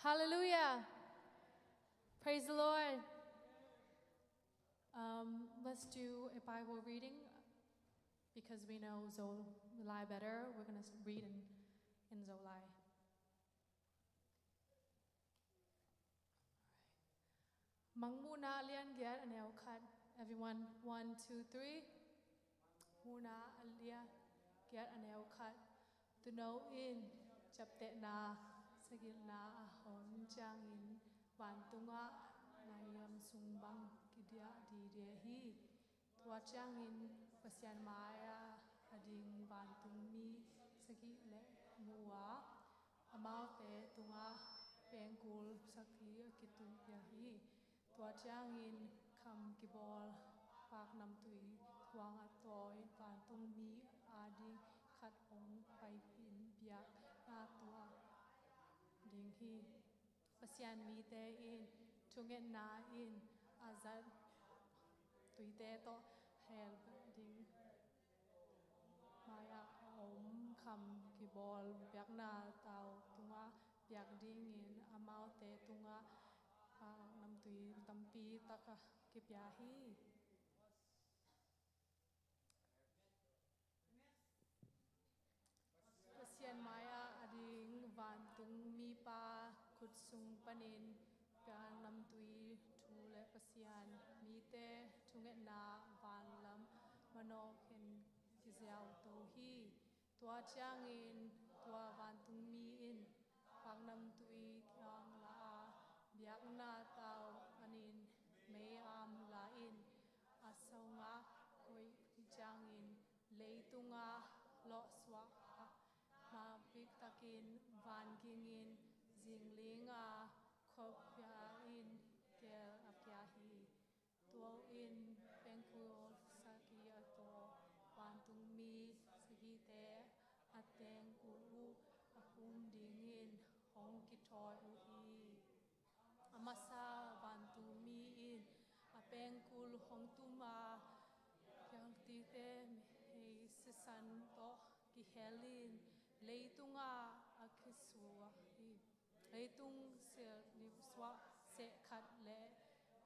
Hallelujah. Praise the Lord. Let's do a Bible reading. Because we know ZOMI better, we're going to read in ZOMI. Mangmuna lian gyat anel khat. Everyone, 1, 2, 3. Muna alia gyat anel khat. To know in chapte na sagil na ahon jangin wantunga nayam sungbang kidia di dehi. Tua jangin pasyan maya ading wantung mi sagi le mua amal te tunga pengkul sakhi kitung yahi. Tua jangin kam kibol pak nam tui tuang atoy wantung mi ading khat ong pai pin biak na tua ding hi pasyan mi te in tungen na in azat tui te to hel ding maya om kam kibol biak na tau tunga biak ding in amau te tunga nam tui tampi taka kipyahi pasyan maya ading wantung mi pa kutsung panin pian nam tui thule pasyan mi te thunget na van lam mano ken kiziao to hi tua changin tua wantung mi in pang nam tui kyang la biak na tau anin me am la in asonga koi changin leitunga lo swa ma big takin van kingin jinglinga khopya in kel apyahi tuo in pengkul saki ato wantung mi sagi te ateng ku akum dingin hong kitoy uhi amasa wantung mi in apengkul hong tuma yang ti te hei sisan to ki helin leitunga akhisua hi leitung se ni swa se khat le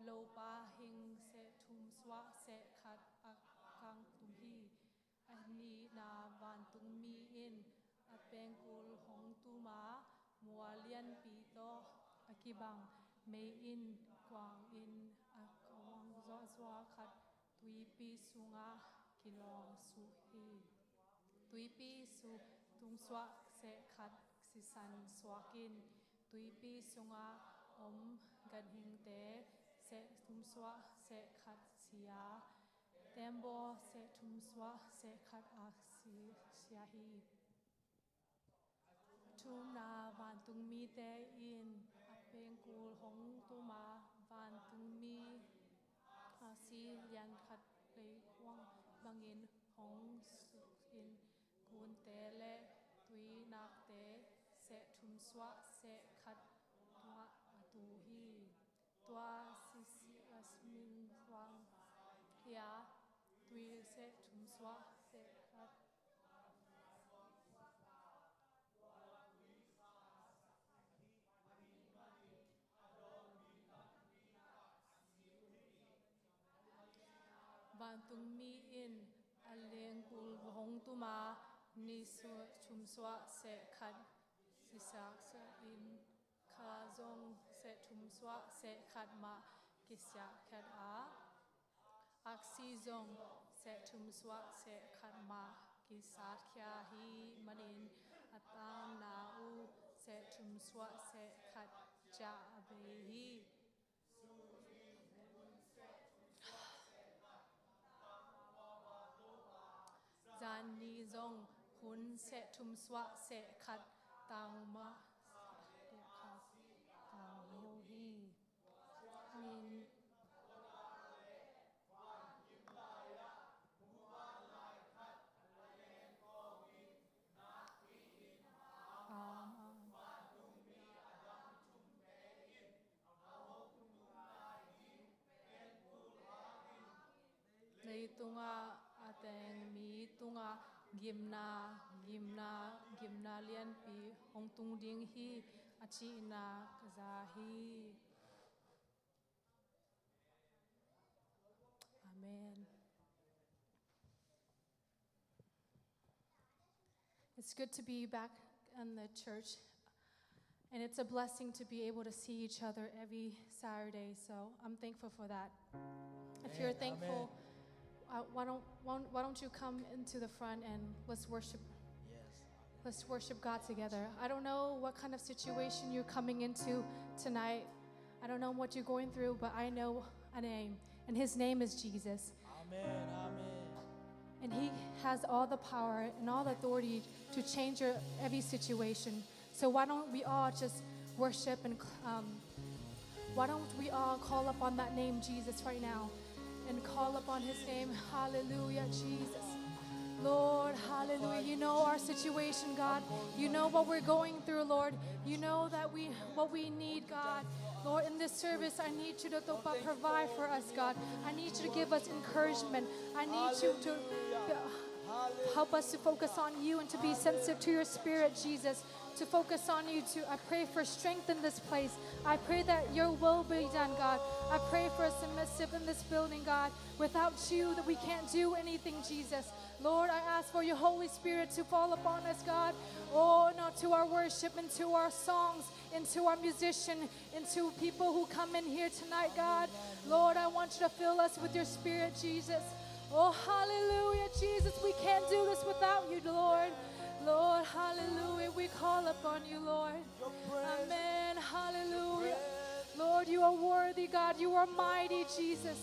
lo pa hing se thum swa se khat akang tum hi ani na van tung mi in apengkul hong tuma mualian pi to akibang me in kwang in akawang zo zwa khat tui pi sunga kilong su hi tui pi su tung swa se khat sisan swakin tui pi sunga om gadhing te se tum swa se khat sia tembo se tum swa se khat aksi sia hi tum na van tung mi te in apengkul hong tuma van tung mi si lian khat lei kwang bangin hong in kun te le tui nak te se thum swa se khat tua tu hi tua si asmin wang ya tui se thum swa se khat wantung mi in aleng kul hong tuma ni su chum swa se khat sisak se in kha zong se chum swa se khat ma kisya khat a aksi zong se chum swa se khat ma kisat kya hi manin atang na u se chum swa se khat cha be hi zan ni zong hun se thum swa se khat tang ma tang yo hi min leitunga ateng mi tunga gimna lian pi hong tung ding hi Achina Kazahi. Amen. It's good to be back in the church, and it's a blessing to be able to see each other every Saturday, so I'm thankful for that. If you're thankful, why don't you come into the front and let's worship. Let's worship God together. I don't know what kind of situation you're coming into tonight. I don't know what you're going through, but I know a name, and his name is Jesus. Amen. Amen. And he has all the power and all the authority to change your every situation. So why don't we all just worship and why don't we all call upon that name Jesus right now and call upon his name. Hallelujah, Jesus. Lord, hallelujah. You know our situation, God. You know what we're going through, Lord. You know that what we need, God. Lord, in this service, I need you to provide for us, God. I need you to give us encouragement. I need you to help us to focus on you and to be sensitive to your spirit, Jesus. To focus on you. I pray for strength in this place. I pray that your will be done, God. I pray for a submissive in this building, God. Without you, that we can't do anything, Jesus. Lord, I ask for your Holy Spirit to fall upon us, God. Oh, no, to our worship, into our songs, into our musician, into people who come in here tonight, God. Lord, I want you to fill us with your spirit, Jesus. Oh, hallelujah, Jesus. We can't do this without you, Lord. Lord, hallelujah. We call upon you, Lord. Amen. Hallelujah. Lord, you are worthy, God. You are mighty, Jesus.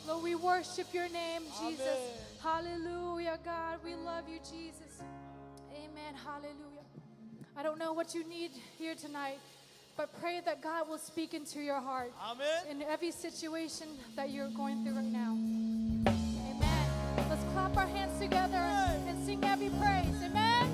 Lord, we worship your name, Jesus. Hallelujah, God. We love you, Jesus. Amen. Hallelujah. I don't know what you need here tonight, but pray that God will speak into your heart. Amen. In every situation that you're going through right now. Amen. Let's clap our hands together and sing every praise. Amen.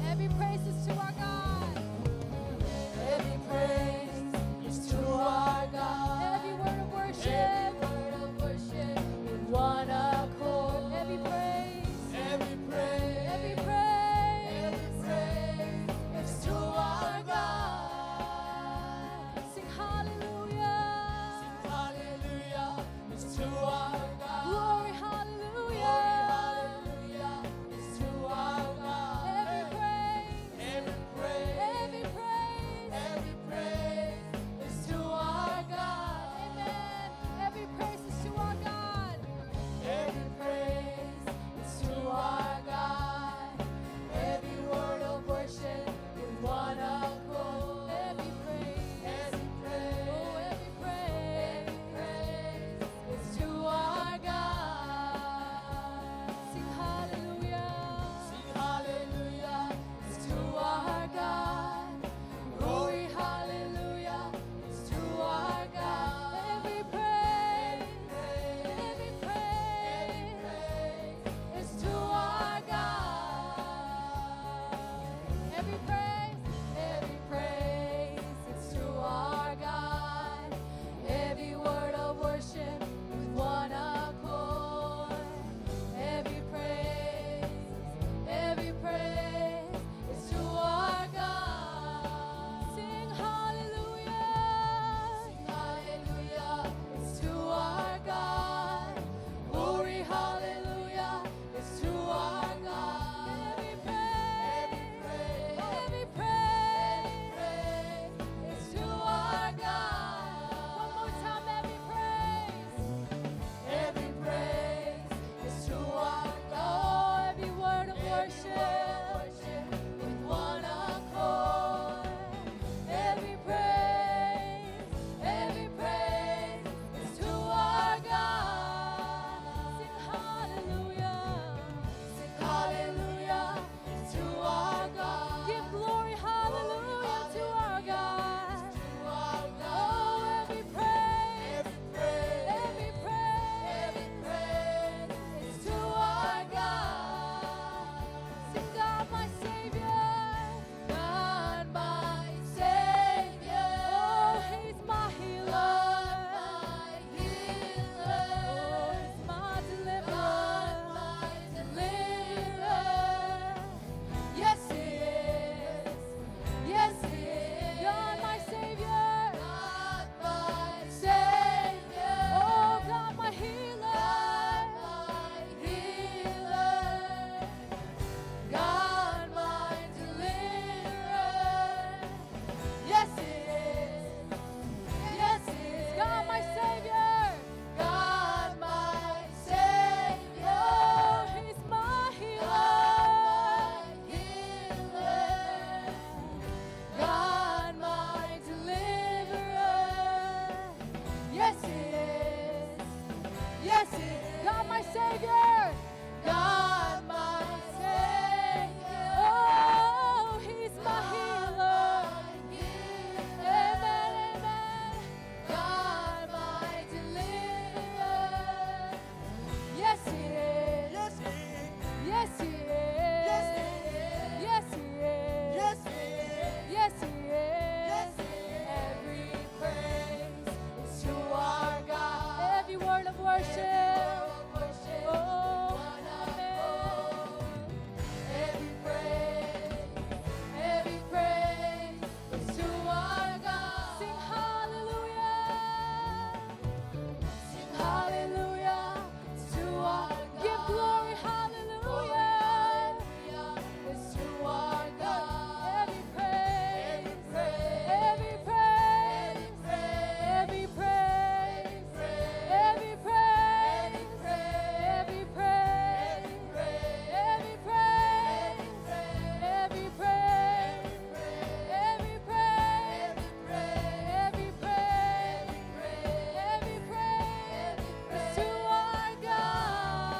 Every praise is to our God. Every praise is to our God. Every word of worship in one accord. Every praise, every praise, every praise, every praise is to our God. Savior. God, my Savior. Oh, He's my healer. Amen, amen. God, my deliverer. Yes, He is. Yes, He is. Yes, He is. Yes, He is. Yes, He is. Yes, He is. Yes, He is. Yes, He is. Every praise is to our God. Every word of worship. Oh, amen. Every praise is to our God. Sing hallelujah. Sing hallelujah to our God. Give glory, hallelujah. Is to our God. Every praise, every praise, every praise, every praise, every praise, every praise, every praise, every praise, every praise, every praise is to our God.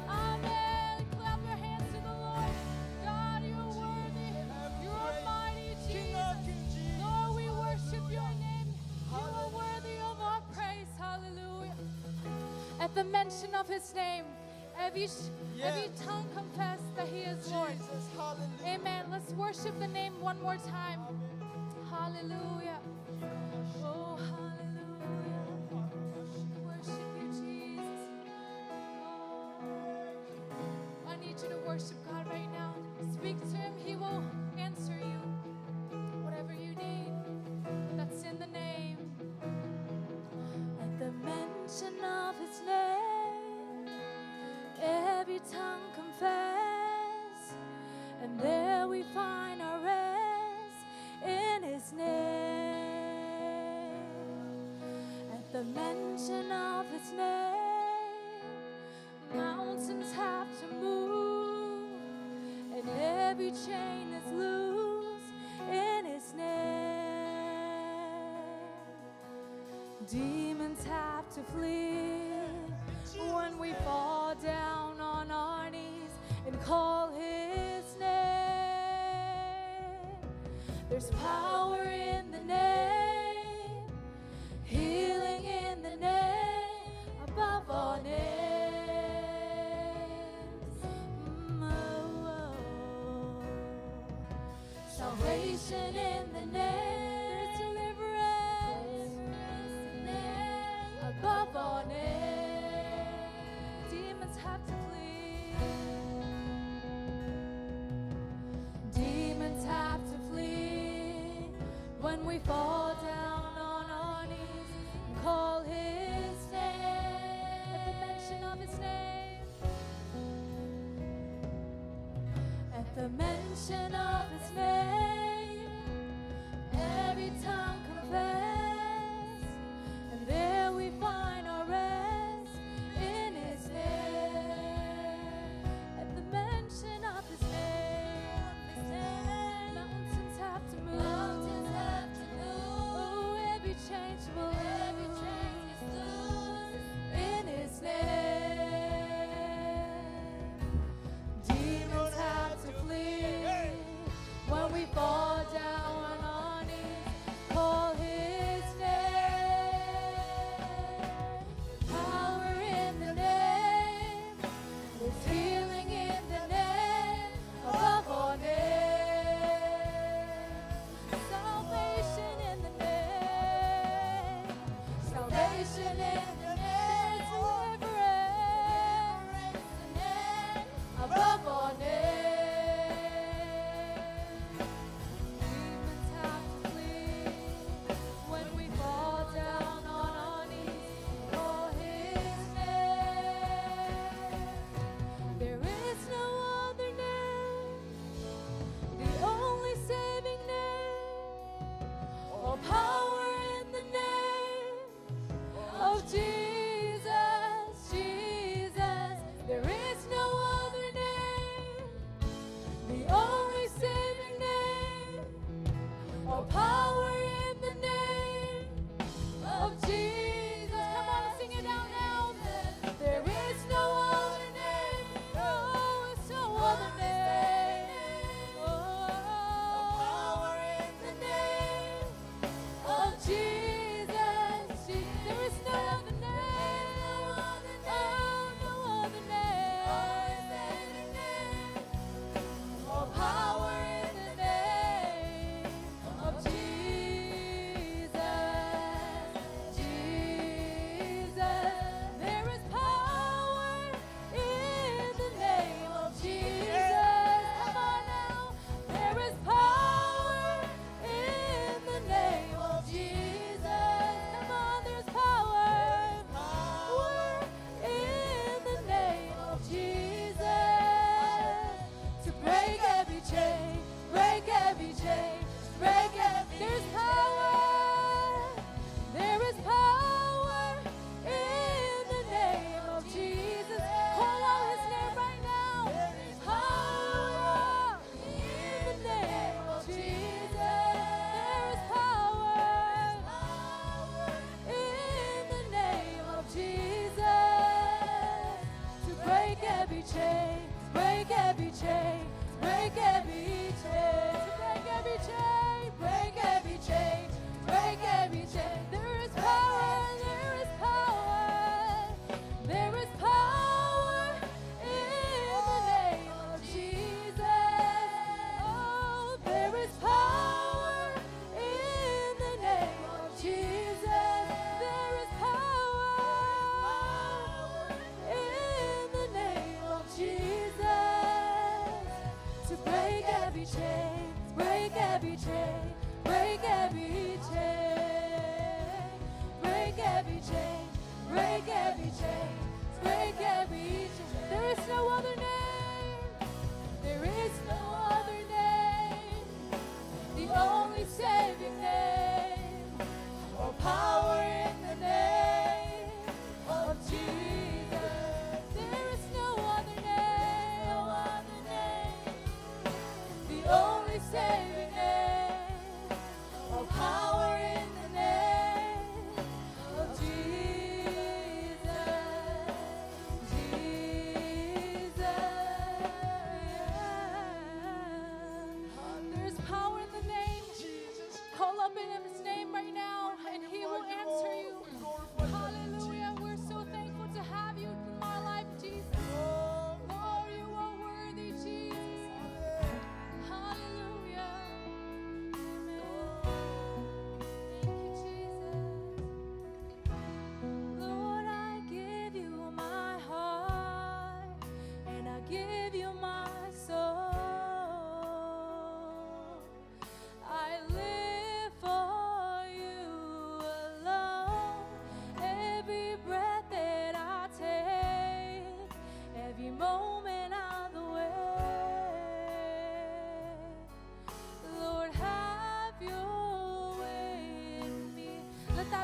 Amen. Clap your hands to the Lord. God, you're worthy. You're mighty, Jesus. Lord, we worship your name. You are worthy of our praise. Hallelujah. At the mention of his name, every tongue confess that he is Lord. Jesus, hallelujah. Amen. Let's worship the name one more time. Hallelujah. Oh, hallelujah. Worship you, Jesus. Oh, I need you to worship God right now. Speak to him. He will answer you. Whatever you need, that's in the name. At the mention of his name, every tongue confess, and there we find our rest in his name. At the mention of his name, mountains have to move, and every chain is loose in his name. Demons have to flee when we fall down on our knees and call his name. There's power in the name, healing in the name, above all names. Salvation in the name, there's deliverance in the name, above all names. Demons have to flee. Demons have to flee when we fall down on our knees and call his name. At the mention of his name, at the mention of his name, every tongue confess, and there we find our rest in his name. At the mention of his name, mountains have to move. Oh, every change will in his name. Demons have to flee when we fall down on our knees. Call his name. Power in the name. There's healing in the name. Above all names. Salvation in the name. Salvation in the name. Deliverance in the name. Above all names. Demons have to flee when we fall down on our knees. Call his name. There is no other name, the only saving name. All power in the name of Jesus, Jesus. There is no other name, the only saving name. All power in the name of Jesus. Come on, sing it out now. There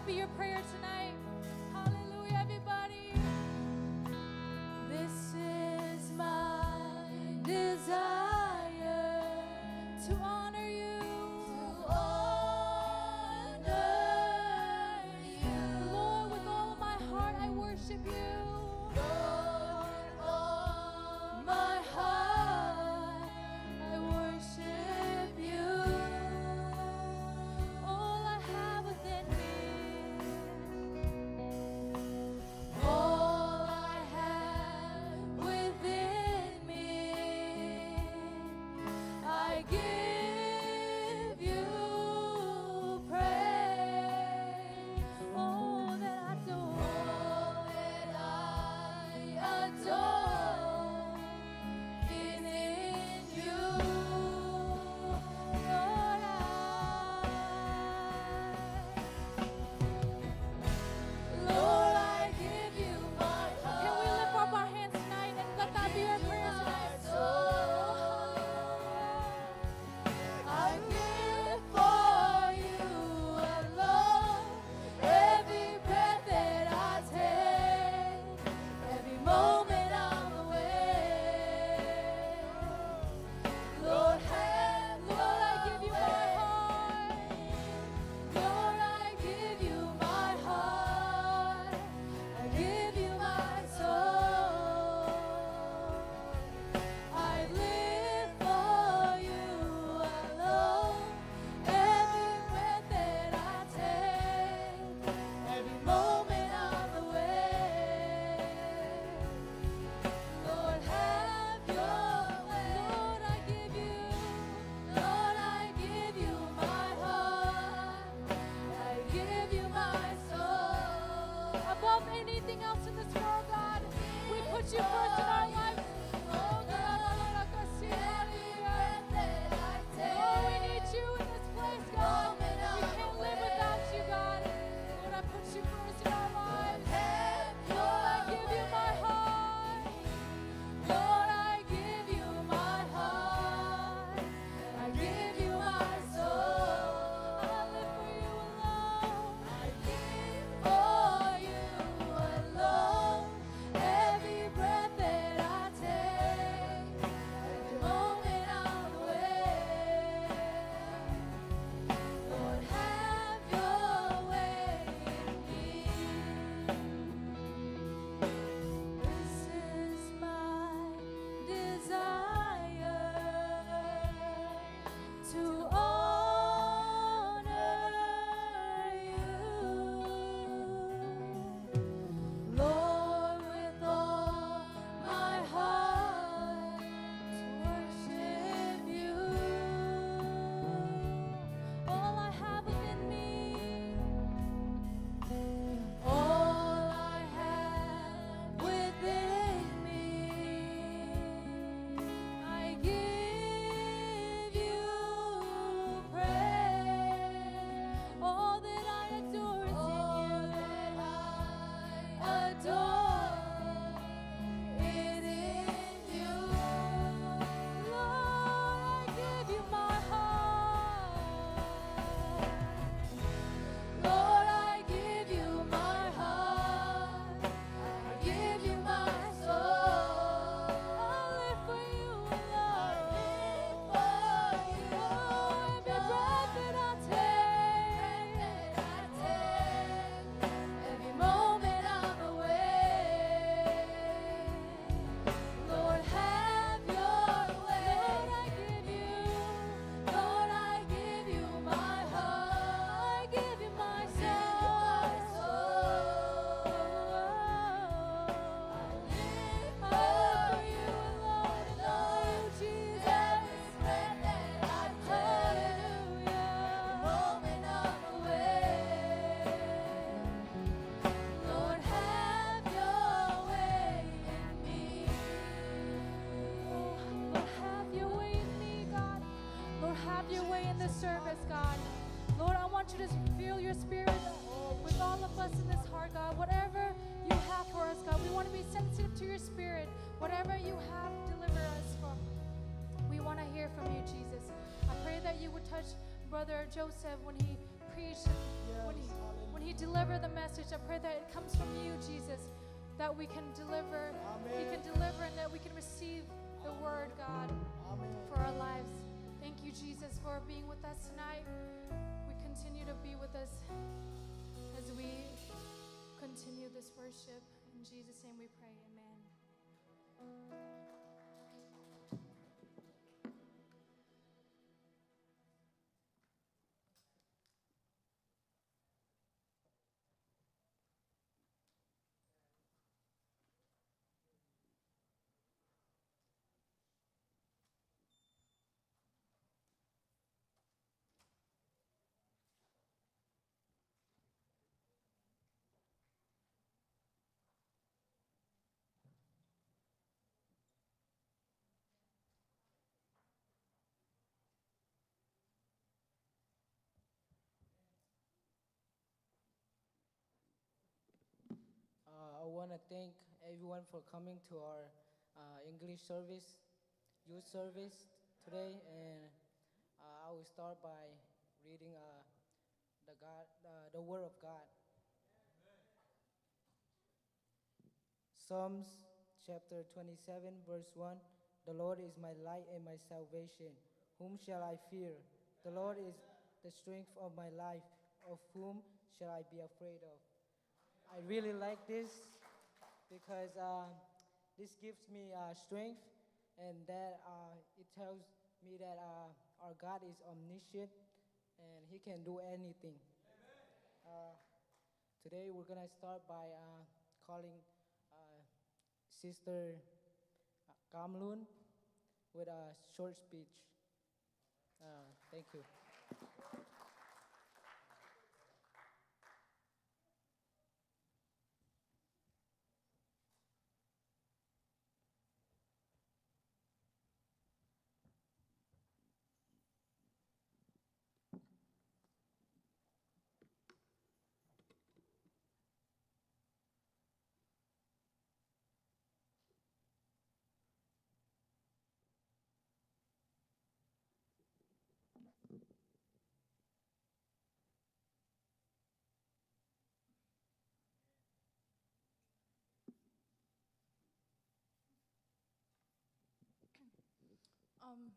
be your prayer tonight? Hallelujah, everybody. This is my desire To honor you. to honor you. Lord, with all of my heart, I worship you. Lord, with all my heart, I worship you. All I have within me. All I have within me, I give you praise. All that I do. All that I adore is in you. Lord, Lord, I give you my heart. can we lift up our hands tonight and let that be our prayer tonight? I live for you alone. Every breath that I take, every moment I'm awake. Lord, Lord, I give you my heart. Lord, I give you my heart. I give you my soul. I live for you alone. Every breath that I take, every moment I'm awake. Lord, have your way. Lord, I give you. Lord, I give you my heart. I give you my soul. Above anything else in this world, God, we put you first in our lives. Oh God, every breath that I take, Oh, we need you in this place, God. We can't live without you, God. Lord, I put you first in our lives. Lord, I give you my heart. Lord, I give you my heart. I give you my soul. I live for you alone. I live for you alone. Every breath that I take, every moment I'm awake. Lord, have your way in me. This is my desire to honor you. Lord, with all my heart, to worship you. All I have within me. All I have within me, I give you praise. All that I adore is All in you. that I adore is in you. Lord, I give you my heart. Lord, I give you my heart. I give you my soul. I live for you alone. For you. Oh, every breath that I take. Every moment I'm awake. Lord, have your way. Lord, I give you. Lord, I give you my heart. I give you my I give you my soul. I live for you alone. Lord Jesus. Breath that I take. Hallelujah. Moment I'm awake. Lord, have your way in me. Lord, have your way in me, God. Lord, have your way in this service, God. Lord, I want you to feel your spirit with all of us in this heart, God. Whatever you have for us, God, we want to be sensitive to your spirit. Whatever you have, deliver us from. We want to hear from you, Jesus. I pray that you would touch Brother Joseph when he preach and when he delivered the message, I pray that it comes from you, Jesus, that we can deliver, and that we can receive the word, God, for our lives. Thank you, Jesus, for being with us tonight. We continue to be with us as we continue this worship. In Jesus' name we pray, amen. I want to thank everyone for coming to our English service, youth service today, and I will start by reading the Word of God. Psalms chapter 27, verse 1. The Lord is my light and my salvation. Whom shall I fear? The Lord is the strength of my life. Of whom shall I be afraid of? I really like this because this gives me strength, and that it tells me that our God is omniscient and He can do anything. Today we're gonna start by calling Sister Kamlun with a short speech. Thank you.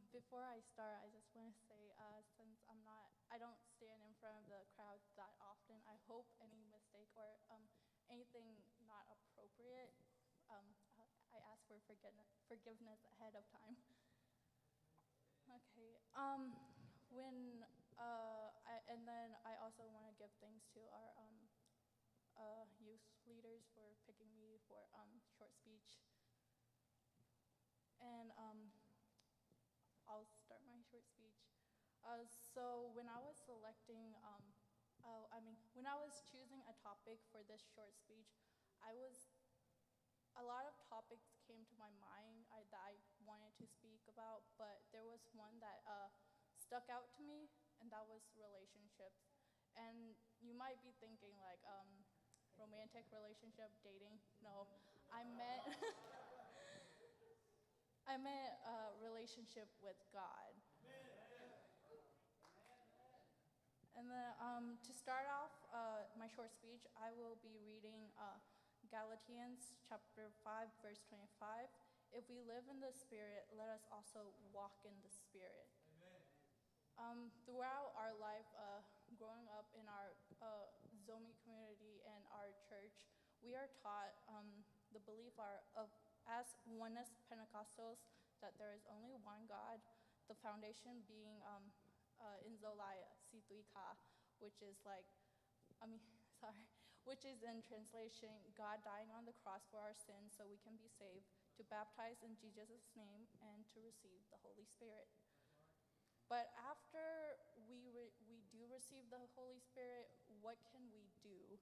Before I start, I just want to say, since I don't stand in front of the crowd that often, I hope any mistake or anything not appropriate, I ask for forgiveness ahead of time. Okay. And then I also want to give thanks to our youth leaders for picking me for short speech. And I'll start my short speech. So when I was selecting, when I was choosing a topic for this short speech, a lot of topics came to my mind that I wanted to speak about, but there was one that stuck out to me, and that was relationships. And you might be thinking like romantic relationship, dating. No, I meant I meant relationship with God. And then to start off my short speech, I will be reading Galatians chapter 5, verse 25. If we live in the Spirit, let us also walk in the Spirit. Throughout our life, growing up in our ZOMI community and our church, we are taught the belief as oneness Pentecostals that there is only one God, the foundation being in Zolai Situika, which is which is in translation, God dying on the cross for our sins so we can be saved, to baptize in Jesus' name, and to receive the Holy Spirit. But after we do receive the Holy Spirit, what can we do?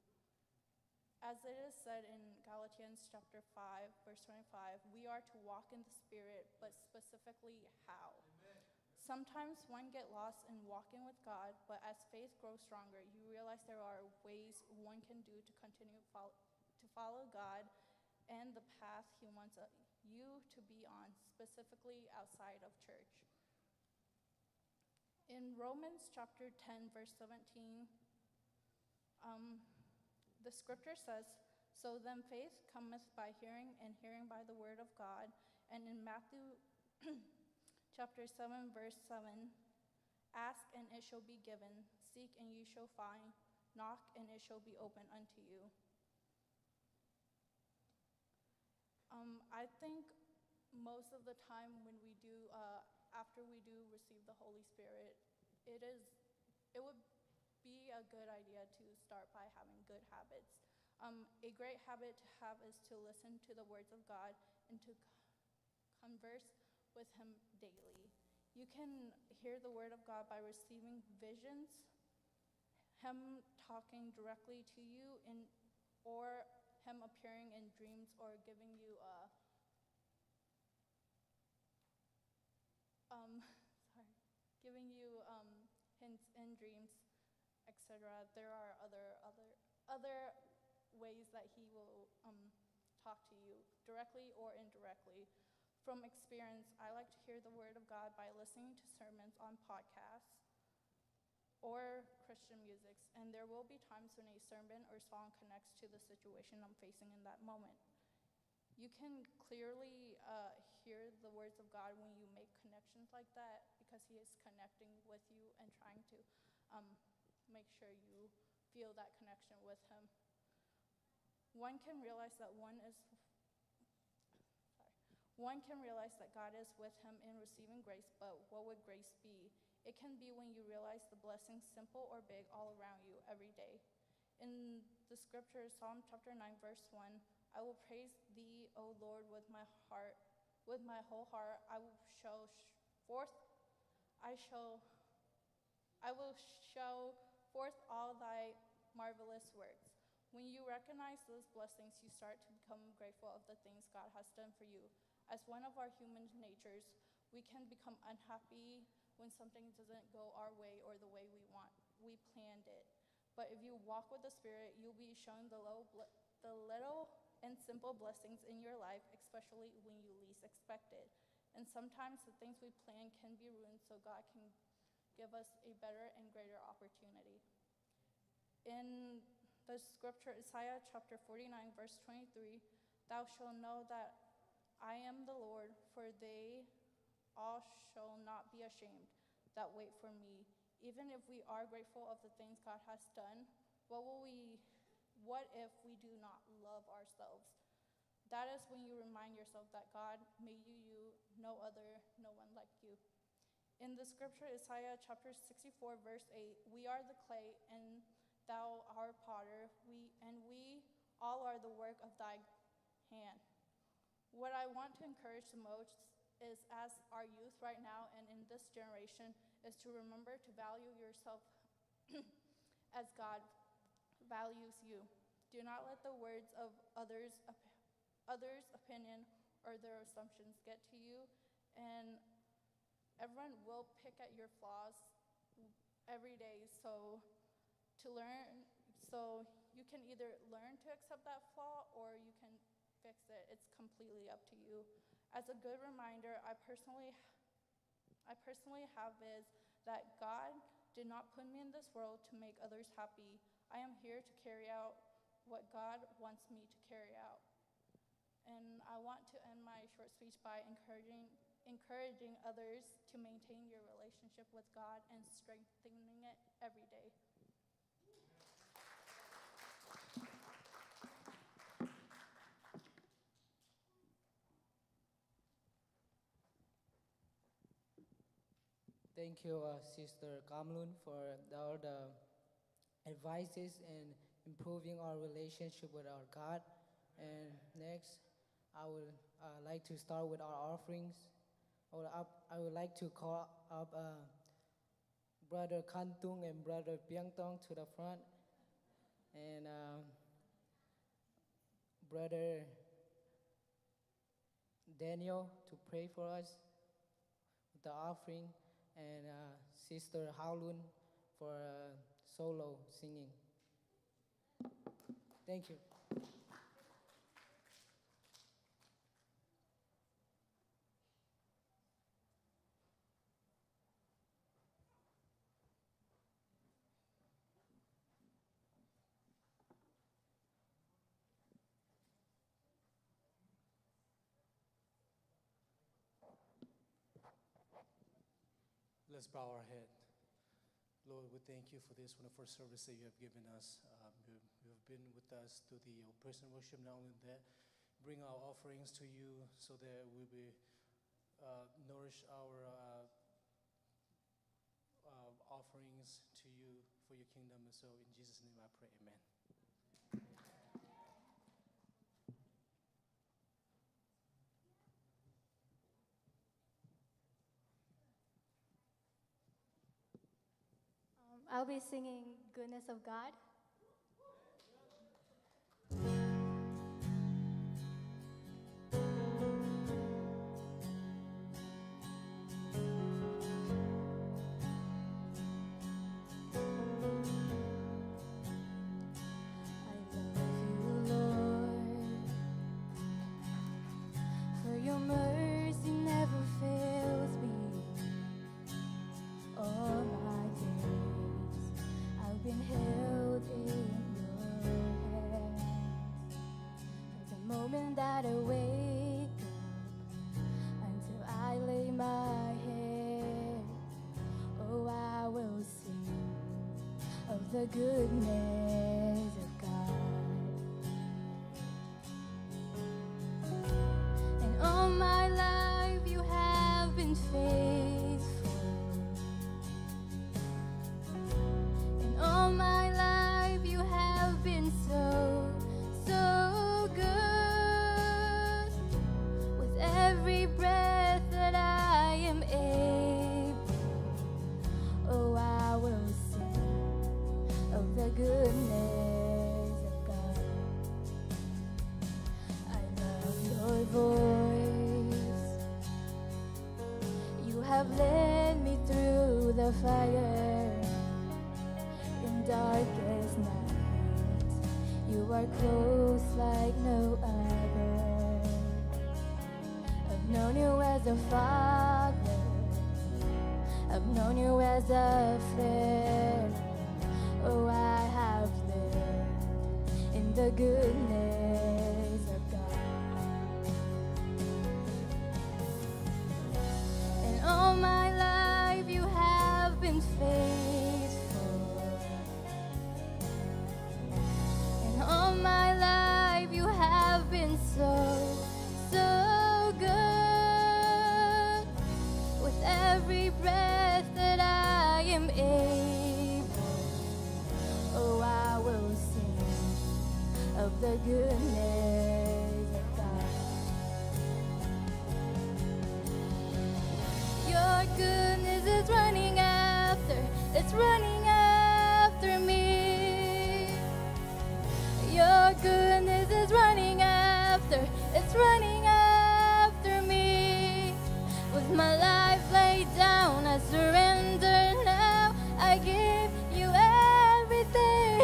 As it is said in Galatians chapter 5, verse 25, we are to walk in the Spirit, but specifically how? Amen. Sometimes one get lost in walking with God, but as faith grows stronger, you realize there are ways one can do to continue to follow God and the path He wants you to be on, specifically outside of church. In Romans chapter 10, verse 17, The scripture says, "So then faith cometh by hearing, and hearing by the word of God." And in Matthew chapter 7, verse 7, "Ask, and it shall be given. Seek, and ye shall find. Knock, and it shall be opened unto you." I think most of the time when we do, after we do receive the Holy Spirit, it would be a good idea to start by having good habits. A great habit to have is to listen to the words of God and to converse with Him daily. You can hear the word of God by receiving visions, Him talking directly to you, or Him appearing in dreams or giving you hints in dreams, etc. There are other ways that He will talk to you directly or indirectly. From experience, I like to hear the word of God by listening to sermons on podcasts or Christian music, and there will be times when a sermon or song connects to the situation I'm facing in that moment. You can clearly hear the words of God when you make connections like that, because He is connecting with you and trying to make sure you feel that connection with Him. One can realize that God is with him in receiving grace, but what would grace be? It can be when you realize the blessings, simple or big, all around you every day. In the scripture, Psalm chapter 9, verse 1, "I will praise thee, O Lord, with my heart, with my whole heart. I will show forth all thy marvelous works." When you recognize those blessings, you start to become grateful of the things God has done for you. As one of our human natures, we can become unhappy when something doesn't go our way or the way we planned it. But if you walk with the Spirit, you'll be shown the little and simple blessings in your life, especially when you least expect it. And sometimes the things we plan can be ruined, so God can give us a better and greater opportunity. In the scripture, Isaiah chapter 49, verse 23, "Thou shalt know that I am the Lord, for they all shall not be ashamed that wait for me." Even if we are grateful of the things God has done, what if we do not love ourselves? That is when you remind yourself that God made you, no one like you. In the scripture, Isaiah chapter 64, verse 8, "We are the clay, and thou art potter, and we all are the work of thy hand." What I want to encourage the most is, as our youth right now and in this generation, is to remember to value yourself as God values you. Do not let the words of others' opinion or their assumptions get to you, and everyone will pick at your flaws every day, so you can either learn to accept that flaw or you can fix it. It's completely up to you. As a good reminder, I personally have is that God did not put me in this world to make others happy. I am here to carry out what God wants me to carry out. And I want to end my short speech by encouraging others to maintain your relationship with God and strengthening it every day. Thank you, Sister Kamlun, for all the advices and improving our relationship with our God. And next, I would like to start with our offerings. I would like to call up Brother Kantung and Brother Piangtong to the front, and Brother Daniel to pray for us with the offering, and Sister Haolun for solo singing. Thank you. Let's bow our head. Lord, we thank you for this wonderful service that you have given us. You have been with us through the person worship. Not only that, bring our offerings to you so that we will nourish our offerings to you for your kingdom. And so in Jesus' name I pray, amen. I'll be singing Goodness of God. That I wake up until I lay my head, oh, I will sing of the goodness of God. And all my life you have been faithful, and all my life you have been so good. Every breath that I am able, oh, I will sing of the goodness of God. I love your voice. You have led me through the fire in darkest night. You are close like no other. I've known you as a father, I've known you as a friend. Oh, I have lived in the goodness of God. And all my life you have been faithful, and all my life you have been so good. With every breath that I am able, oh, I will sing of the goodness of God. Your goodness is running after, it's running after me. Your goodness is running after, it's running after me. With my life laid down, I surrender now. I give you everything.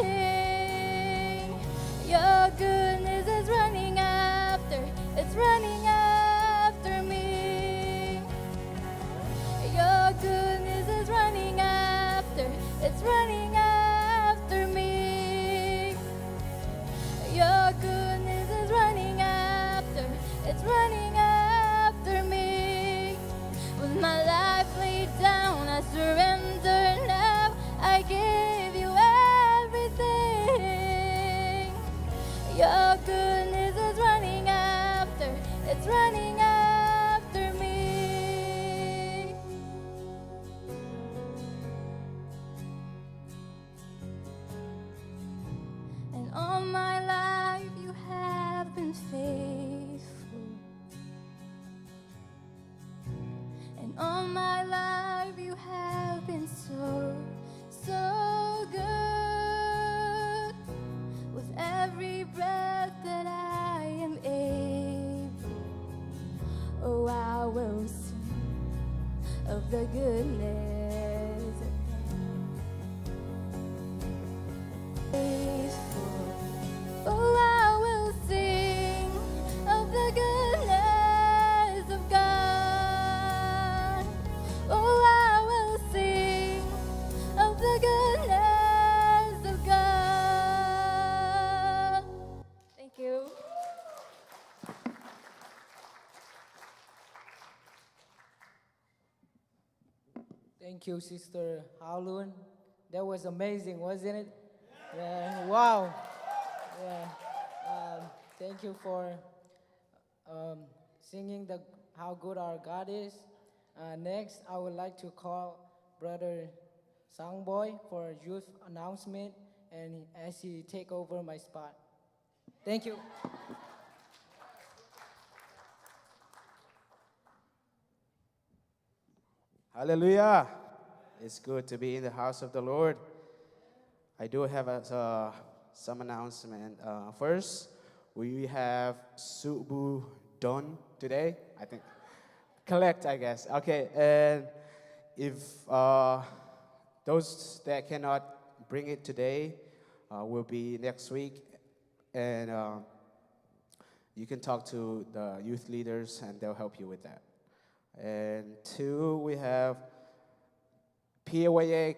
Your goodness is running after, it's running after me. Your goodness is running after, it's running after me. Your goodness is running after, it's running after me. With my life laid down, I surrender now. I give you everything. Your goodness is running after, it's running after me. And all my life you have been faithful, and all my life you have been so good. With every breath that I am able, oh, I will sing of the goodness of God. Faithful, oh, I will sing of the goodness of God. Oh, I will sing of the goodness of God. Thank you. Thank Thank you, Sister Howlun. That was amazing, wasn't it? Yeah. Wow. Yeah. Thank you for singing how good our God is. Next, I would like to call Brother Sangboy for a youth announcement, and as he take over my spot. Thank you. Hallelujah. It's good to be in the house of the Lord. I do have some announcement. First, we have Subu Don today, I think. Collect, I guess. Okay, and if those that cannot bring it today will be next week, and you can talk to the youth leaders and they'll help you with that. And two, we have PAYA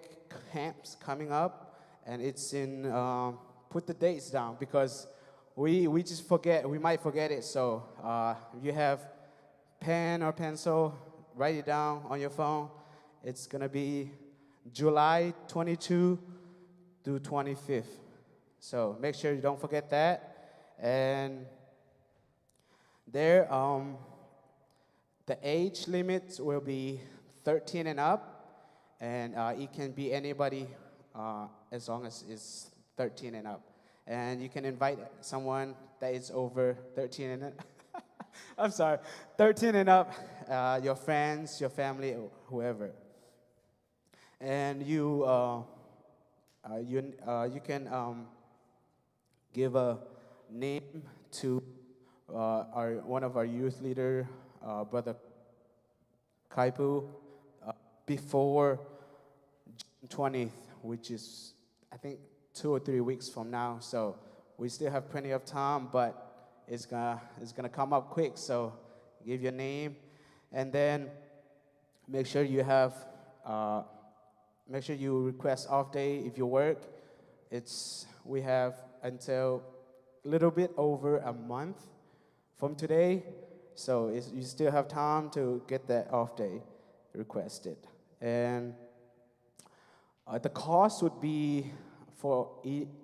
camps coming up, and it's in, put the dates down because we just forget, we might forget it. So if you have pen or pencil, write it down on your phone. It's gonna be July 22 through 25th. So make sure you don't forget that. And there, the age limit will be 13 and up, and it can be anybody as long as it's 13 and up. And you can invite someone that is over 13 and up. I'm sorry, 13 and up, your friends, your family, whoever. And you can give a name to one of our youth leader, Brother Kaipu, before June 20th, which is, I think, 2 or 3 weeks from now. So we still have plenty of time, but it's gonna come up quick. So give your name, and then make sure you request off day if you work. We have until a little bit over a month from today. So you still have time to get that off day requested. And the cost would be for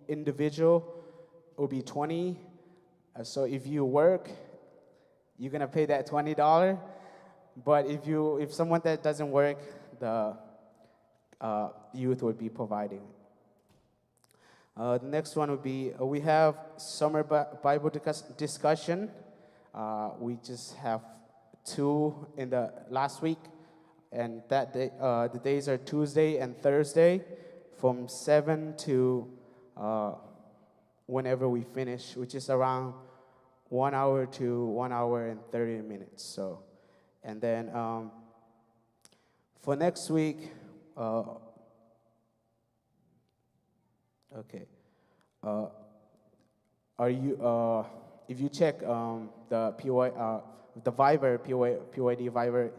individual would be $20. So if you work, you're gonna pay that $20. But if someone that doesn't work, the youth would be providing. The next one would be we have summer Bible discussion. We just have 2 in the last week, and that day, the days are Tuesday and Thursday from 7 to whenever we finish, which is around 1 hour to 1 hour and 30 minutes. So, and then for next week, okay, are you? If you check the PYD Viber,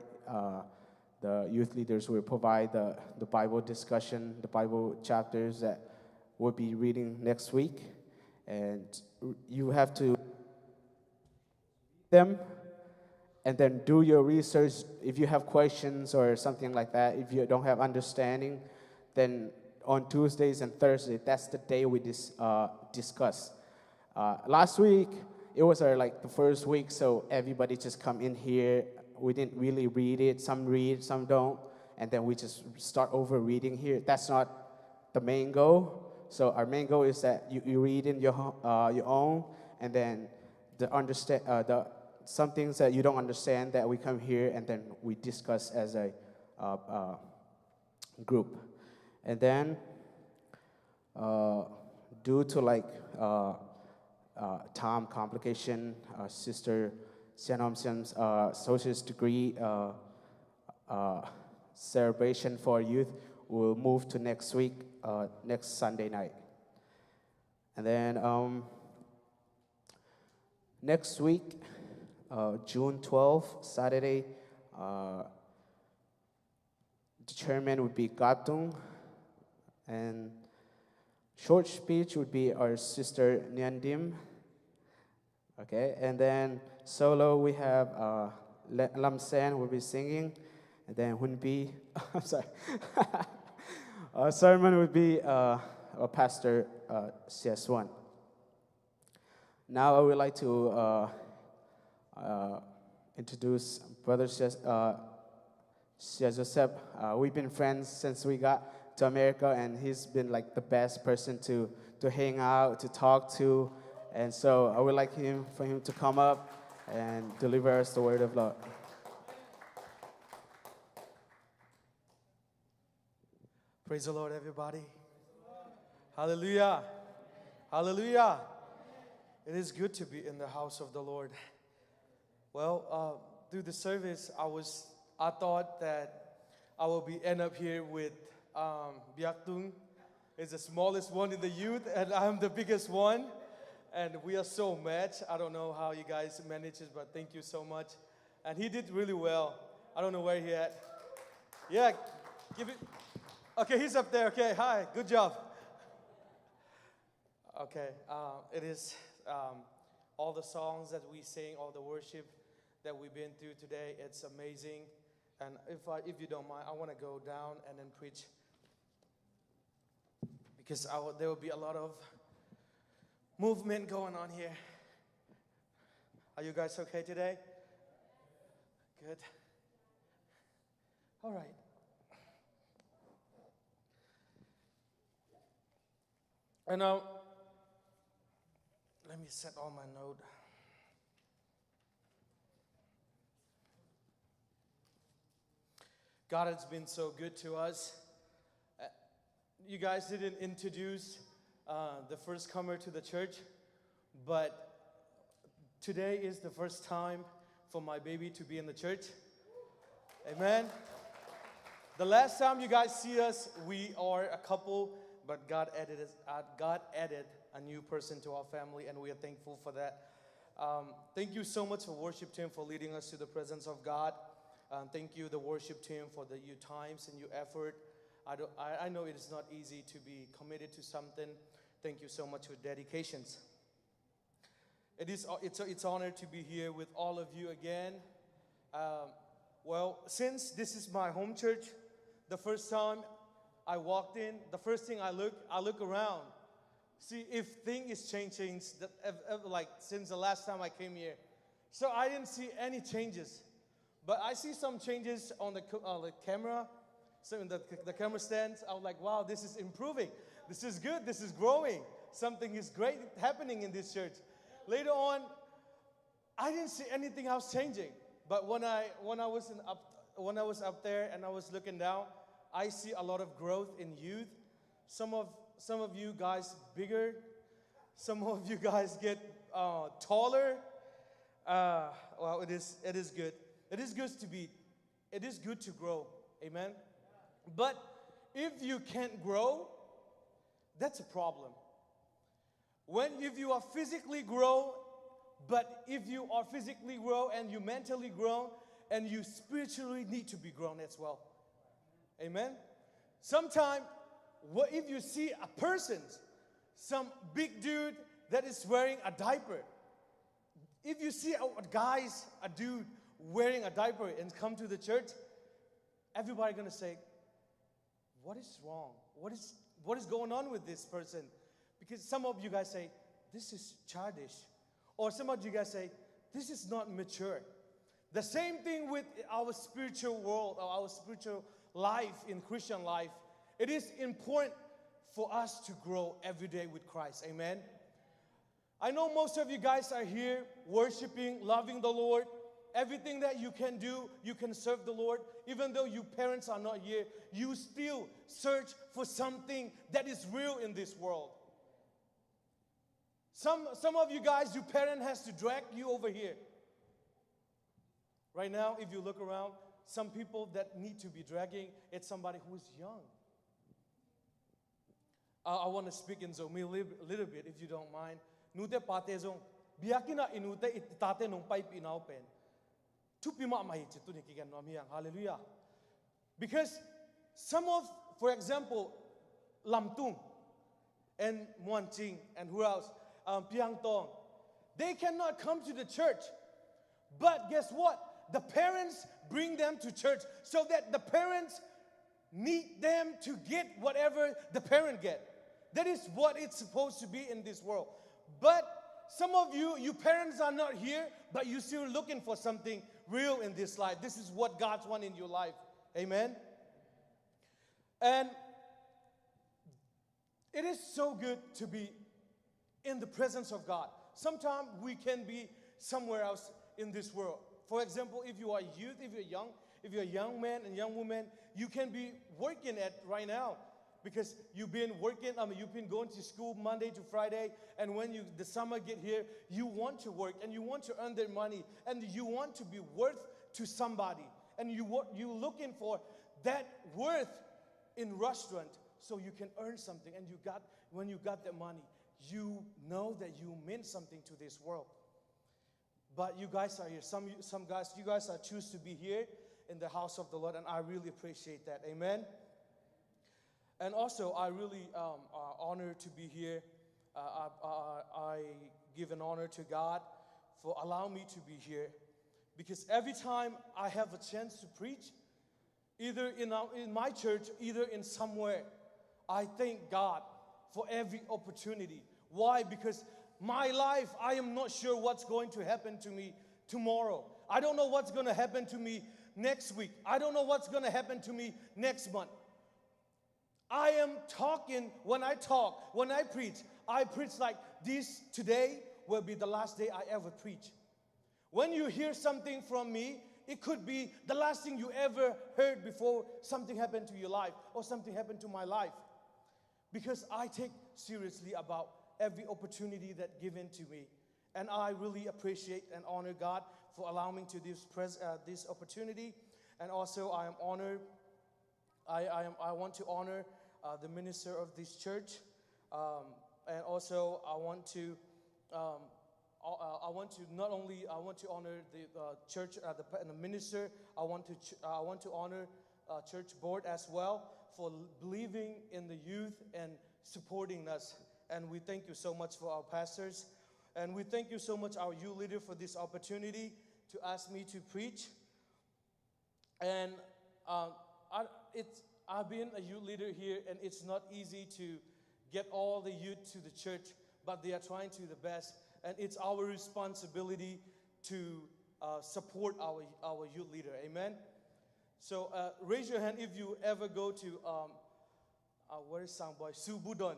the youth leaders will provide the Bible discussion, the Bible chapters that we'll be reading next week, and you have to read them and then do your research. If you have questions or something like that, if you don't have understanding, then on Tuesdays and Thursdays, that's the day we discuss. Last week, it was the first week, so everybody just come in here. We didn't really read it. Some read, some don't. And then we just start over reading here. That's not the main goal. So our main goal is that you read in your own, and then some things that you don't understand, that we come here and then we discuss as a group. And then due to time complication, Sister Sianomsian's associate's degree celebration for youth will move to next week, next Sunday night. And then next week, June 12th, Saturday, the chairman would be Gatung, and short speech would be our sister Nyandim. Okay, and then solo we have Lam Sen will be singing, And then would be, I'm sorry. Our sermon would be Pastor CS1. Now I would like to introduce Brother Joseph. We've been friends since we got to America, and he's been like the best person to hang out, to talk to. And so I would like for him to come up and deliver us the word of Lord. Praise the Lord, everybody. Hallelujah. Hallelujah. It is good to be in the house of the Lord. Well, through the service, I thought that I will end up here with Biaktung. Is the smallest one in the youth, and I'm the biggest one. And we are so matched. I don't know how you guys manage it, but thank you so much. And he did really well. I don't know where he at. Yeah, give it. Okay, he's up there. Okay, hi, good job. Okay, it is all the songs that we sing, all the worship that we've been through today. It's amazing. And if you don't mind, I want to go down and then preach, because there will be a lot of movement going on here. Are you guys okay today? Good. All right. And now, let me set on my note. God has been so good to us. You guys didn't introduce the first comer to the church, but today is the first time for my baby to be in the church. Amen. The last time you guys see us, we are a couple, but God added a new person to our family, and we are thankful for that. Thank you so much for worship team for leading us to the presence of God. Thank you, the worship team, for your times and your effort. I know it is not easy to be committed to something. Thank you so much for dedications. It's an honor to be here with all of you again. Well, since this is my home church, the first time I walked in, the first thing I look around, see if thing is changing like since the last time I came here. So I didn't see any changes, but I see some changes on the camera. So in the camera stands, I was like, wow, this is improving. This is good. This is growing. Something is great happening in this church. Later on, I didn't see anything else changing. But when I was up there and I was looking down, I see a lot of growth in youth. Some of you guys bigger. Some of you guys get taller. Well, it is good. It is good to grow. Amen. But if you can't grow, that's a problem. If you are physically grow, but if you are physically grow and you mentally grow, and you spiritually need to be grown as well. Amen. Sometimes, if you see a person, some big dude that is wearing a diaper, if you see a dude wearing a diaper and come to the church, everybody gonna say, what is wrong? What is going on with this person? Because some of you guys say, this is childish. Or some of you guys say, this is not mature. The same thing with our spiritual world, or our spiritual life in Christian life. It is important for us to grow every day with Christ. Amen. I know most of you guys are here worshiping, loving the Lord. Everything that you can do, you can serve the Lord. Even though your parents are not here, you still search for something that is real in this world. Some of you guys, your parent has to drag you over here. Right now, if you look around, some people that need to be dragging, it's somebody who is young. I want to speak in ZOMI a little bit, if you don't mind. Nute pate zong, biakina inute itate nung pipe inaupen. Tupima mahichi tu nikigan nomiyang. Hallelujah. Because for example, Lamtung and Muanching and who else? Piang Tong. They cannot come to the church. But guess what? the parents bring them to church so that the parents need them to get whatever the parent get. That is what it's supposed to be in this world. But some of you parents are not here, but you're still looking for something real in this life. This is what God's want in your life. Amen? And it is so good to be in the presence of God. Sometimes we can be somewhere else in this world. For example, if you are youth, if you're a young man and young woman, you can be working at right now because you've been working, you've been going to school Monday to Friday, and when the summer get here, you want to work and you want to earn their money and you want to be worth to somebody. And you're looking for that worth in restaurant so you can earn something. And when you got that money, you know that you meant something to this world. But you guys are here. Some guys, you guys are choose to be here in the house of the Lord, and I really appreciate that. Amen. And also, I really honored to be here. I give an honor to God for allowing me to be here, because every time I have a chance to preach, either in my church, either in somewhere, I thank God for every opportunity. Why? Because my life, I am not sure what's going to happen to me tomorrow. I don't know what's going to happen to me next week. I don't know what's going to happen to me next month. I am talking, when I preach, I preach like this today will be the last day I ever preach. When you hear something from me, it could be the last thing you ever heard before something happened to your life or something happened to my life. Because I take seriously about every opportunity that given to me. And I really appreciate and honor God for allowing me to this opportunity. And also I am honored, I want to honor the minister of this church. And also I want to honor the church, the minister. I want to honor church board as well for believing in the youth and supporting us. And we thank you so much for our pastors. And we thank you so much, our youth leader, for this opportunity to ask me to preach. And I've been a youth leader here, and it's not easy to get all the youth to the church, but they are trying to the best. And it's our responsibility to support our youth leader. Amen? So raise your hand if you ever go to, where is Soundboy? Subudon.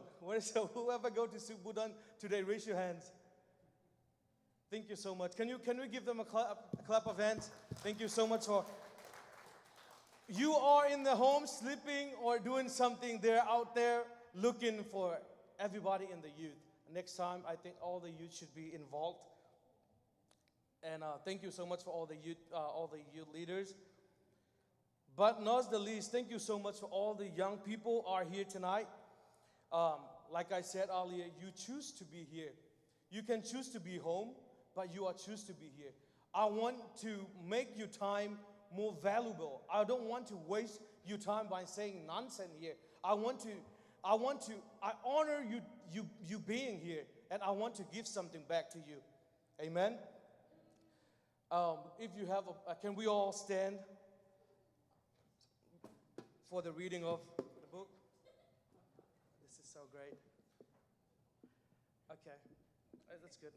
Whoever go to Subudon today, raise your hands. Thank you so much. Can we give them a clap of hands? Thank you so much for... You are in the home sleeping or doing something. They're out there looking for everybody in the youth. Next time, I think all the youth should be involved. And thank you so much for all the youth leaders. But not the least, thank you so much for all the young people are here tonight. Like I said earlier, you choose to be here. You can choose to be home, but you are choose to be here. I want to make your time more valuable. I don't want to waste your time by saying nonsense here. I honor you being here, and I want to give something back to you. Amen. If you have can we all stand for the reading of the book? This is so great. Okay, that's good.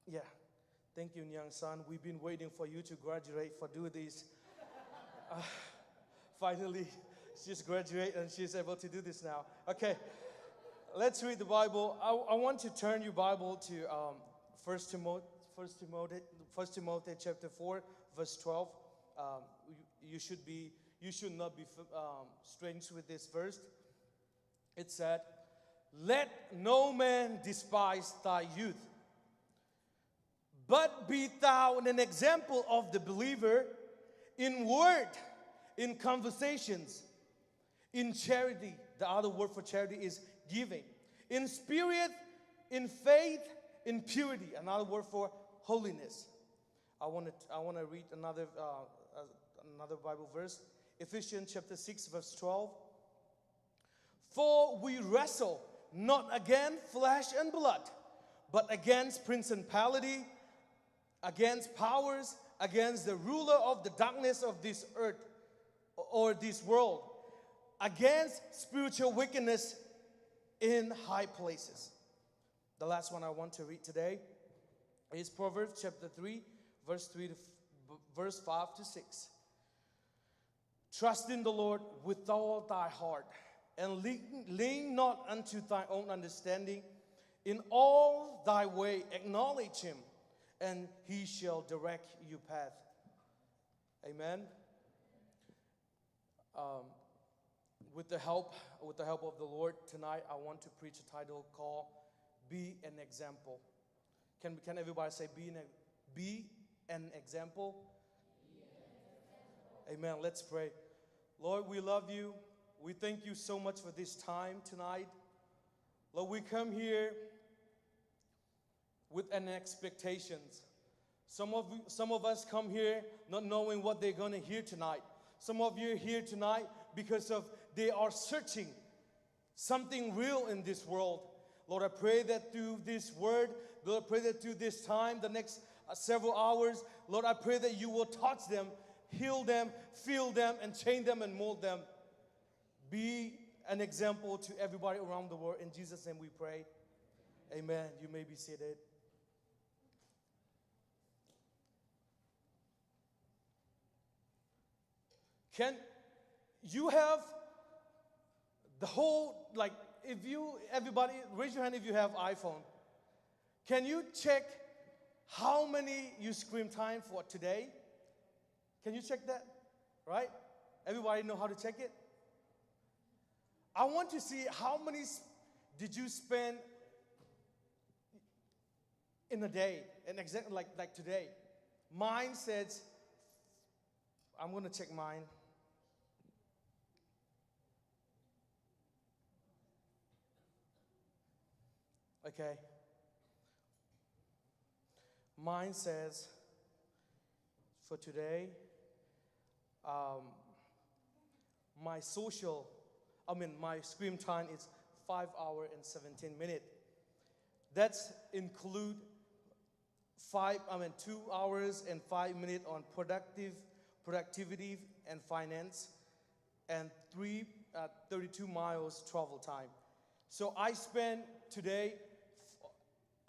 Yeah, thank you, young son. We've been waiting for you to graduate for do this. Finally, she's graduated and she's able to do this now. Okay, let's read the Bible. I want to turn your Bible to 1 Timothy chapter 4, verse 12. You should not be strange with this verse. It said, "Let no man despise thy youth, but be thou an example of the believer in word, in conversations, in charity." The other word for charity is giving. "In spirit, in faith, in purity." Another word for holiness. I want to read another Bible verse. Ephesians chapter 6, verse 12. "For we wrestle not against flesh and blood, but against principality, against powers, against the ruler of the darkness of this earth or this world, against spiritual wickedness in high places. The last one I want to read today is Proverbs chapter 3, verse 5 to 6. Trust in the Lord with all thy heart, and lean not unto thy own understanding. In all thy way acknowledge him, and he shall direct your path. Amen. With the help of the Lord tonight, I want to preach a title called "Be an Example." Can everybody say be an example? Amen. Let's pray. Lord, we love you. We thank you so much for this time tonight. Lord, we come here with an expectations. Some of us come here not knowing what they're going to hear tonight. Some of you are here tonight because of they are searching something real in this world. Lord, I pray that through this word, Lord, I pray that through this time, the next several hours, Lord, I pray that you will touch them, heal them, feel them, and change them and mold them. Be an example to everybody around the world. In Jesus' name we pray. Amen. You may be seated. Can you have the whole, like, everybody, raise your hand if you have iPhone. Can you check how many you screen time for today? Can you check that? Right? Everybody know how to check it? I want to see how many did you spend in a day, and exactly like today. Mine says, I'm going to check mine. Okay. Mine says, for today, my screen time is 5 hours and 17 minutes. That's include 2 hours and 5 minutes on productivity and finance, and 32 miles travel time. So I spend today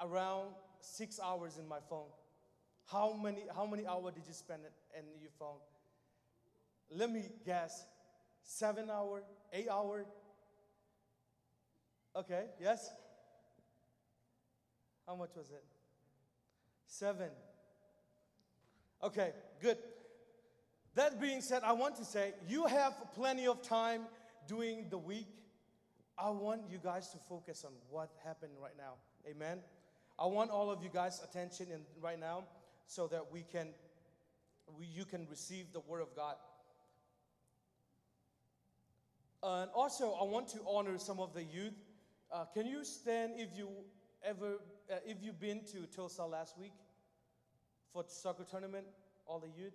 around 6 hours in my phone. How many hours did you spend in your phone? Let me guess. 7 hours, 8 hours? Okay, yes? How much was it? 7. Okay, good. That being said, I want to say, you have plenty of time during the week. I want you guys to focus on what happened right now. Amen? I want all of you guys' attention right now so that you can receive the Word of God. And also, I want to honor some of the youth. Can you stand if you've been to Tulsa last week for soccer tournament? All the youth,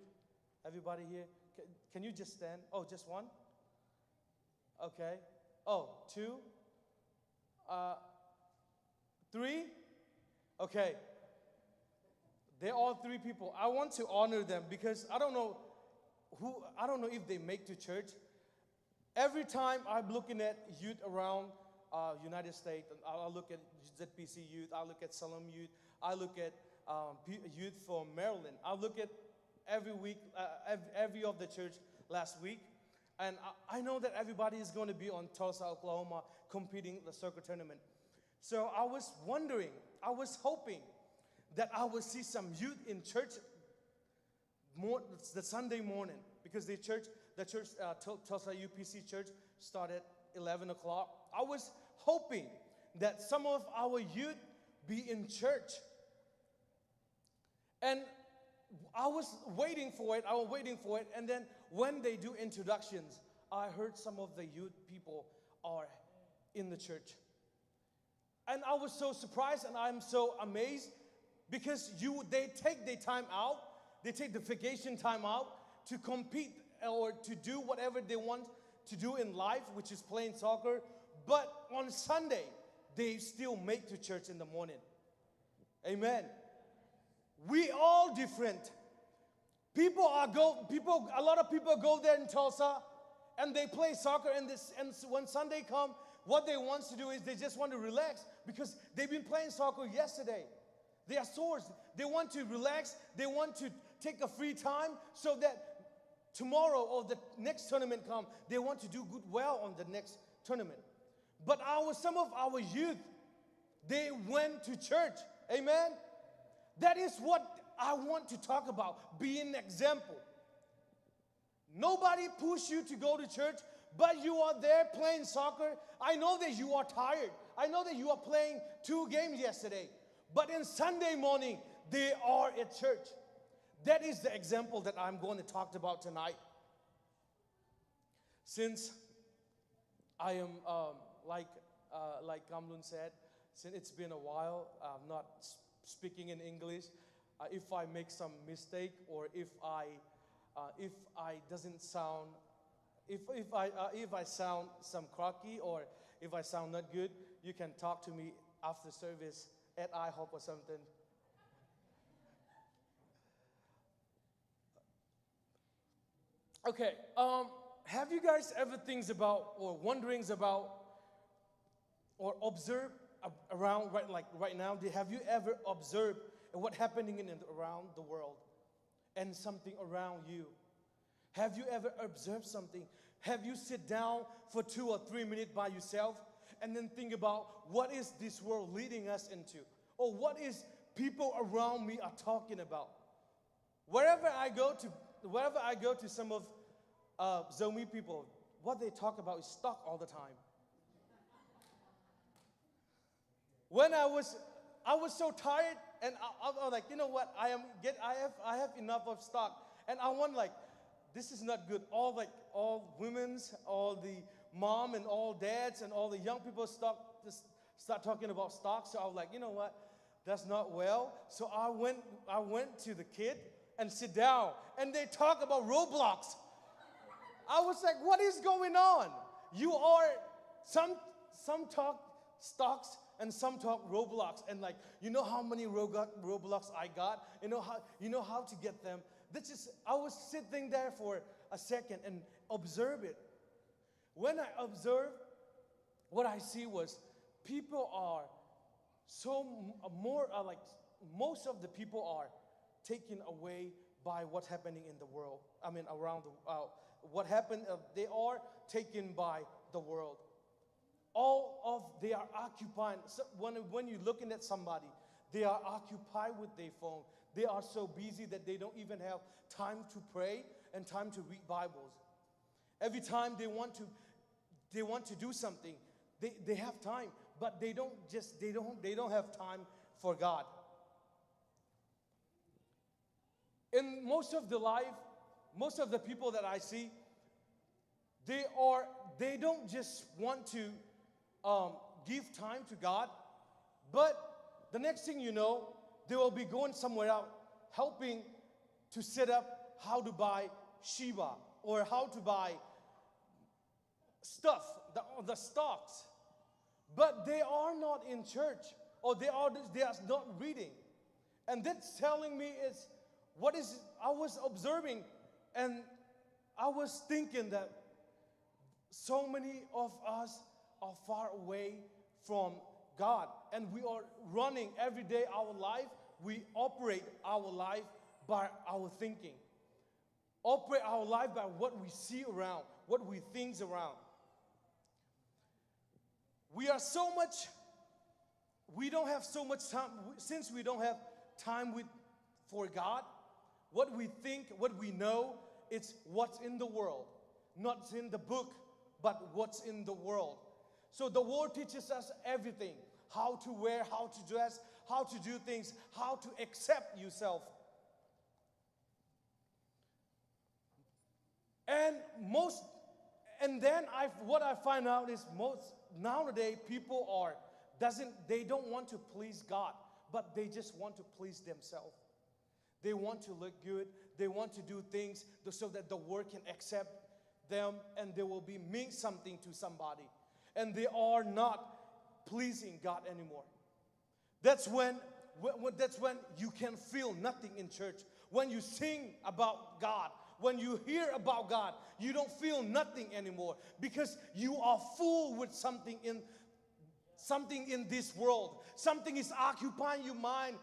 everybody here. Can you just stand? Oh, just one? Okay. Oh, 2? 3? Okay. They're all 3 people. I want to honor them because I don't know if they make to church. Every time I'm looking at youth around United States, I look at ZPC youth, I look at Salem youth, I look at youth from Maryland. I look at every week, every of the church last week, and I know that everybody is going to be on Tulsa, Oklahoma, competing the soccer tournament. So I was wondering, I was hoping that I would see some youth in church the Sunday morning, because the church, Tulsa UPCI church, started 11 o'clock. I was hoping that some of our youth be in church. And I was waiting for it, and then when they do introductions, I heard some of the youth people are in the church. And I was so surprised and I'm so amazed because they take their time out, they take the vacation time out to compete or to do whatever they want to do in life, which is playing soccer. But on Sunday, they still make to church in the morning. Amen. We all different. A lot of people go there in Tulsa and they play soccer, and when Sunday come, what they want to do is they just want to relax because they've been playing soccer yesterday. They are sore. They want to relax. They want to take a free time so that tomorrow or the next tournament come, they want to do well on the next tournament. But some of our youth, they went to church. Amen. That is what I want to talk about. Be an example. Nobody pushed you to go to church, but you are there playing soccer. I know that you are tired. I know that you are playing 2 games yesterday. But in Sunday morning, they are at church. That is the example that I'm going to talk about tonight. Since I am, like Kamlun said, since it's been a while, I'm not speaking in English. If I make some mistake, or if I sound some croaky, or if I sound not good, you can talk to me after service at IHOP or something. Okay, have you guys ever think about or wonderings about or observe around right now? Have you ever observed what's happening around the world and something around you? Have you ever observed something? Have you sit down for 2 or 3 minutes by yourself and then think about what is this world leading us into? Or what is people around me are talking about? Wherever I go to some of ZOMI people, what they talk about is stock all the time. When I was so tired, and I was like, you know what? I have enough of stock, and I want this is not good. All women's, all the mom and all dads and all the young people start talking about stocks. So I was like, you know what? That's not well. So I went to the kid and sit down, and they talk about Roblox. I was like, what is going on? You are some talk stocks and some talk Roblox, and you know how many Roblox I got? You know how to get them. I was sitting there for a second and observe it. When I observed, what I see was people are most of the people are taken away by what's happening in the world. I mean, around what happened. They are taken by the world. They are occupied. So when you're looking at somebody, they are occupied with their phone. They are so busy that they don't even have time to pray and time to read Bibles. Every time they want to do something, they have time, but they don't have time for God. In most of the people that I see, they don't just want to give time to God, but the next thing you know, they will be going somewhere out, helping to set up how to buy Shiba or how to buy stuff, the stocks. But they are not in church, or they are not reading. And that's telling me I was observing, and I was thinking that so many of us are far away from God, and we are running every day our life. We operate our life by our thinking. Operate our life by what we see around, what we think around. We don't have so much time, since we don't have time for God. What we think, what we know, it's what's in the world. Not in the book, but what's in the world. So the world teaches us everything. How to wear, how to dress, how to do things, how to accept yourself. What I find out is nowadays people they don't want to please God, but they just want to please themselves. They want to look good. They want to do things so that the world can accept them, and they will mean something to somebody. And they are not pleasing God anymore. That's when that's when you can feel nothing in church. When you sing about God, when you hear about God, you don't feel nothing anymore because you are full with something in this world. Something is occupying your mind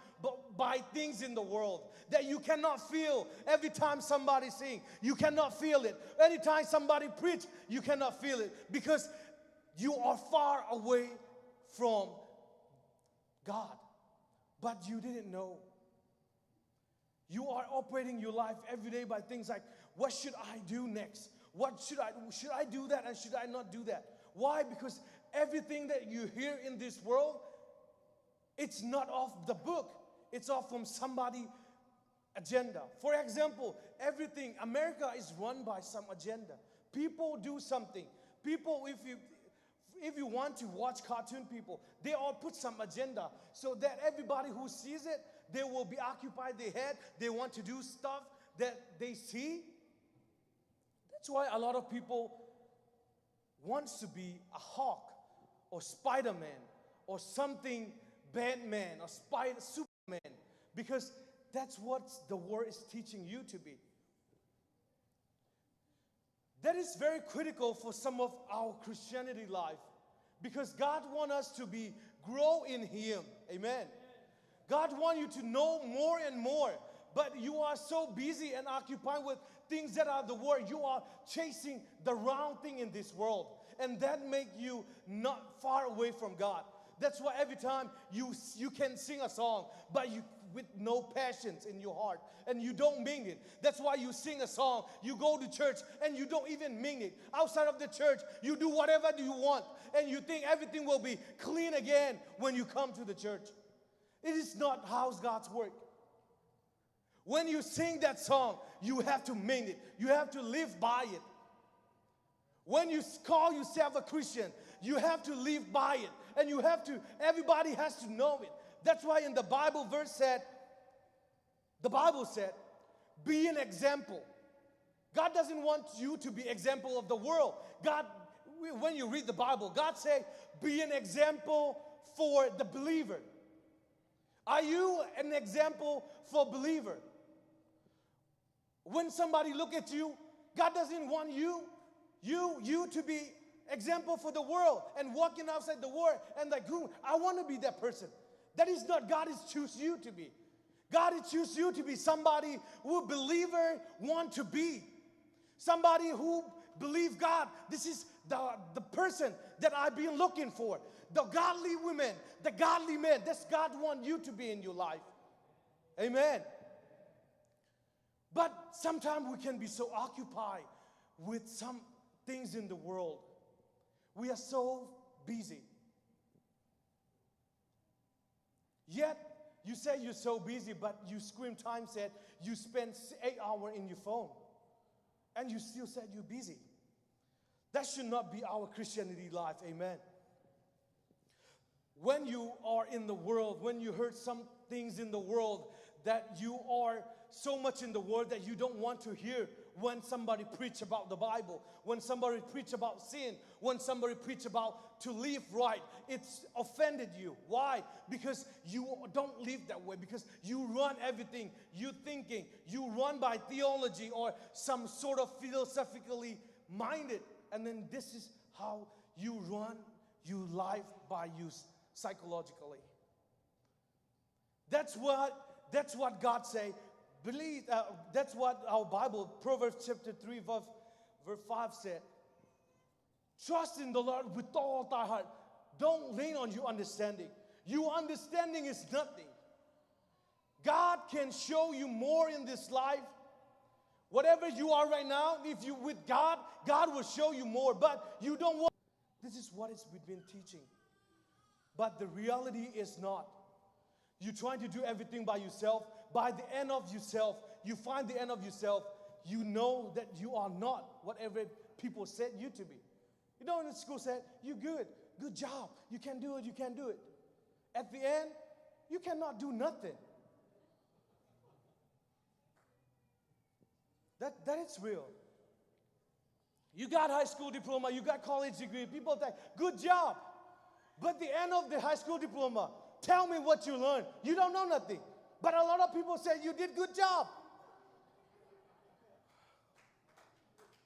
by things in the world that you cannot feel. Every time somebody sings, you cannot feel it. Anytime somebody preach, you cannot feel it because you are far away from God. But you didn't know. You are operating your life every day by things like, what should I do next? Should I do that and should I not do that? Why? Because everything that you hear in this world, it's not off the book. It's off from somebody's agenda. For example, everything, America is run by some agenda. People do something. People, if you want to watch cartoon people, they all put some agenda so that everybody who sees it, they will be occupied their head. They want to do stuff that they see. That's why a lot of people wants to be a Hawk or Spider-Man or something Batman or Superman, because that's what the world is teaching you to be. That is very critical for some of our Christianity life, because God wants us to grow in Him. Amen. God wants you to know more and more, but you are so busy and occupied with things that are the world. You are chasing the wrong thing in this world, and that make you not far away from God. That's why every time you can sing a song, but you with no passions in your heart, and you don't mean it. That's why you sing a song, you go to church, and you don't even mean it. Outside of the church, you do whatever you want, and you think everything will be clean again when you come to the church. It is not how God's work. When you sing that song, you have to mean it. You have to live by it. When you call yourself a Christian, you have to live by it. And everybody has to know it. That's why in the Bible the Bible said, be an example. God doesn't want you to be example of the world. When you read the Bible, God said, be an example for the believer. Are you an example for a believer? When somebody look at you, God doesn't want you to be example for the world and walking outside the world and like, I want to be that person. That is not God is choose you to be. God is choose you to be somebody who believer want to be. Somebody who believe God. This is the person that I've been looking for. The godly women, the godly men. That's God want you to be in your life. Amen. But sometimes we can be so occupied with some things in the world. We are so busy. Yet, you say you're so busy, but you scream time said you spend 8 hours in your phone. And you still said you're busy. That should not be our Christianity life. Amen. When you are in the world, when you heard some things in the world that you are so much in the world that you don't want to hear when somebody preach about the Bible, when somebody preach about sin, when somebody preach about to live right, it's offended you. Why? Because you don't live that way, because you run everything, you thinking, you run by theology or some sort of philosophically minded, and then this is how you run your life by you psychologically. That's what God say. Believe, that's what our Bible, Proverbs chapter 3, verse 5 said. Trust in the Lord with all thy heart. Don't lean on your understanding. Your understanding is nothing. God can show you more in this life. Whatever you are right now, if you with God, God will show you more. But you don't want. This is what we've been teaching. But the reality is not. You're trying to do everything by yourself. By the end of yourself, you find the end of yourself, you know that you are not whatever people said you to be. You know, in the school said, you're good job, you can do it. At the end, you cannot do nothing. That is real. You got high school diploma, you got college degree, people think, good job. But the end of the high school diploma, Tell me what you learned. You don't know nothing. But a lot of people say you did good job.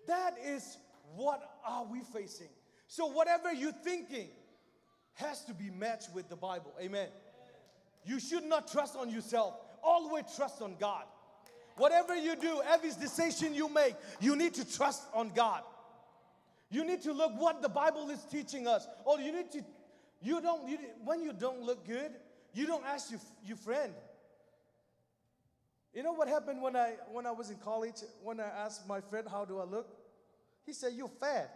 That is what are we facing. So whatever you're thinking has to be matched with the Bible. Amen. You should not trust on yourself. Always trust on God. Whatever you do, every decision you make, you need to trust on God. You need to look what the Bible is teaching us. Or you need to, when you don't look good, you don't ask your friend. You know what happened when I was in college? When I asked my friend, how do I look? He said, you're fat.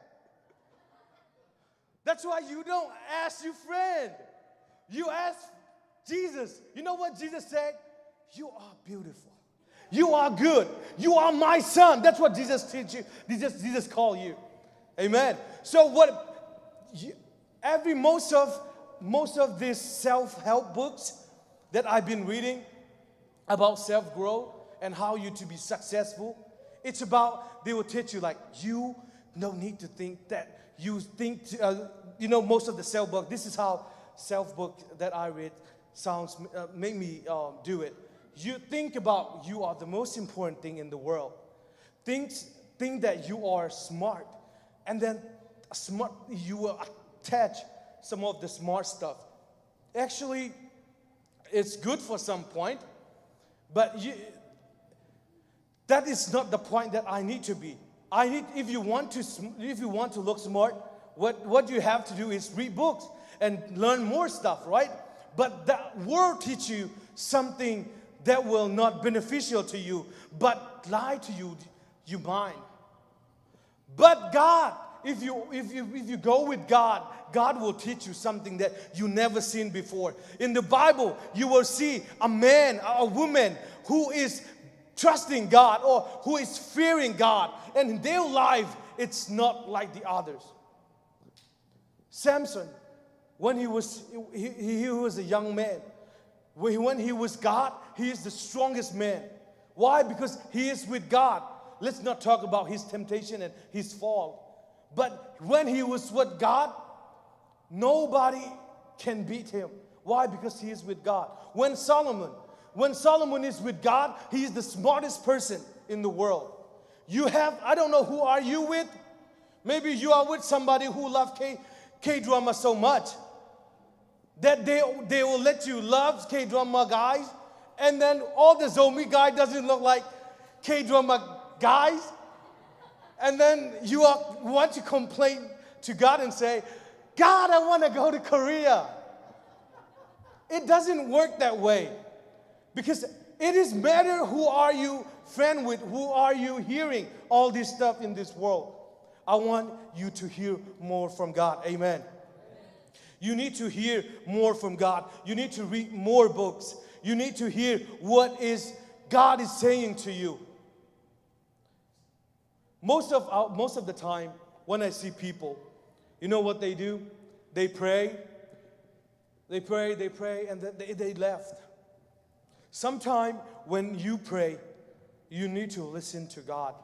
That's why you don't ask your friend. You ask Jesus. You know what Jesus said? You are beautiful. You are good. You are my son. That's what Jesus teach you. Jesus call you. Amen. So most of these self-help books that I've been reading about self-growth and how you to be successful, it's about, they will teach you like, you don't need to think that. You think, most of the self-book, this is how self-book that I read sounds, make me do it. You think about you are the most important thing in the world. Think that you are smart. And then you will attach some of the smart stuff. Actually, it's good for some point, but that is not the point that I need to be. If you want to look smart, what you have to do is read books and learn more stuff, right? But that will teach you something that will not beneficial to you, but lie to you, your mind. But God, if you go with God, God will teach you something that you never seen before. In the Bible, you will see a man, a woman who is trusting God or who is fearing God, and their life, it's not like the others. Samson, when he was a young man, when he was God, he is the strongest man. Why? Because he is with God. Let's not talk about his temptation and his fall. But when he was with God, nobody can beat him. Why? Because he is with God. When Solomon is with God, he is the smartest person in the world. I don't know who are you with. Maybe you are with somebody who loves K-drama so much that they will let you love K-drama guys, and then all the ZOMI guy doesn't look like K-drama guys. And then you want to complain to God and say, God, I want to go to Korea. It doesn't work that way. Because it is matter who are you friend with, who are you hearing all this stuff in this world. I want you to hear more from God. Amen. You need to hear more from God. You need to read more books. You need to hear what God is saying to you. Most of the time, when I see people, you know what they do? They pray, and then they left. Sometime when you pray, you need to listen to God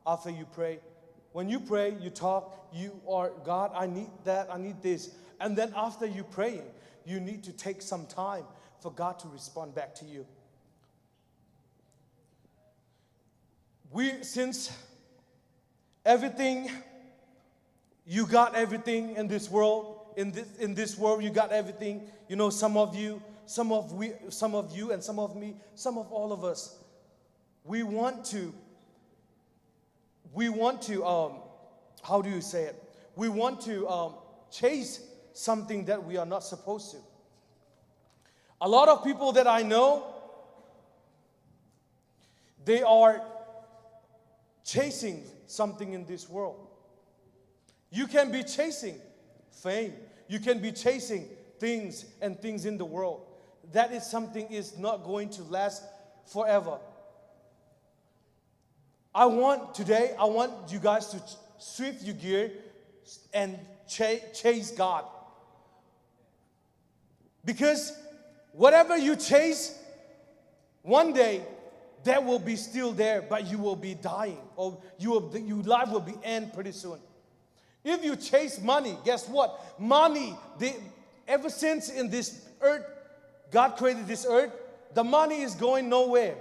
after you pray. When you pray, you talk, God, I need that, I need this. And then after you praying, you need to take some time for God to respond back to you. Since everything, you got everything in this world. In this world, you got everything. You know, some of you, and some of me, some of all of us. We want to. How do you say it? We want to chase something that we are not supposed to. A lot of people that I know, they are chasing something in this world. You can be chasing fame. You can be chasing things in the world. That is something is not going to last forever. I want you guys to shift your gear and chase God. Because whatever you chase, one day that will be still there, but you will be dying, or your life will be end pretty soon. If you chase money, guess what? Money, ever since in this earth God created this earth, the money is going nowhere.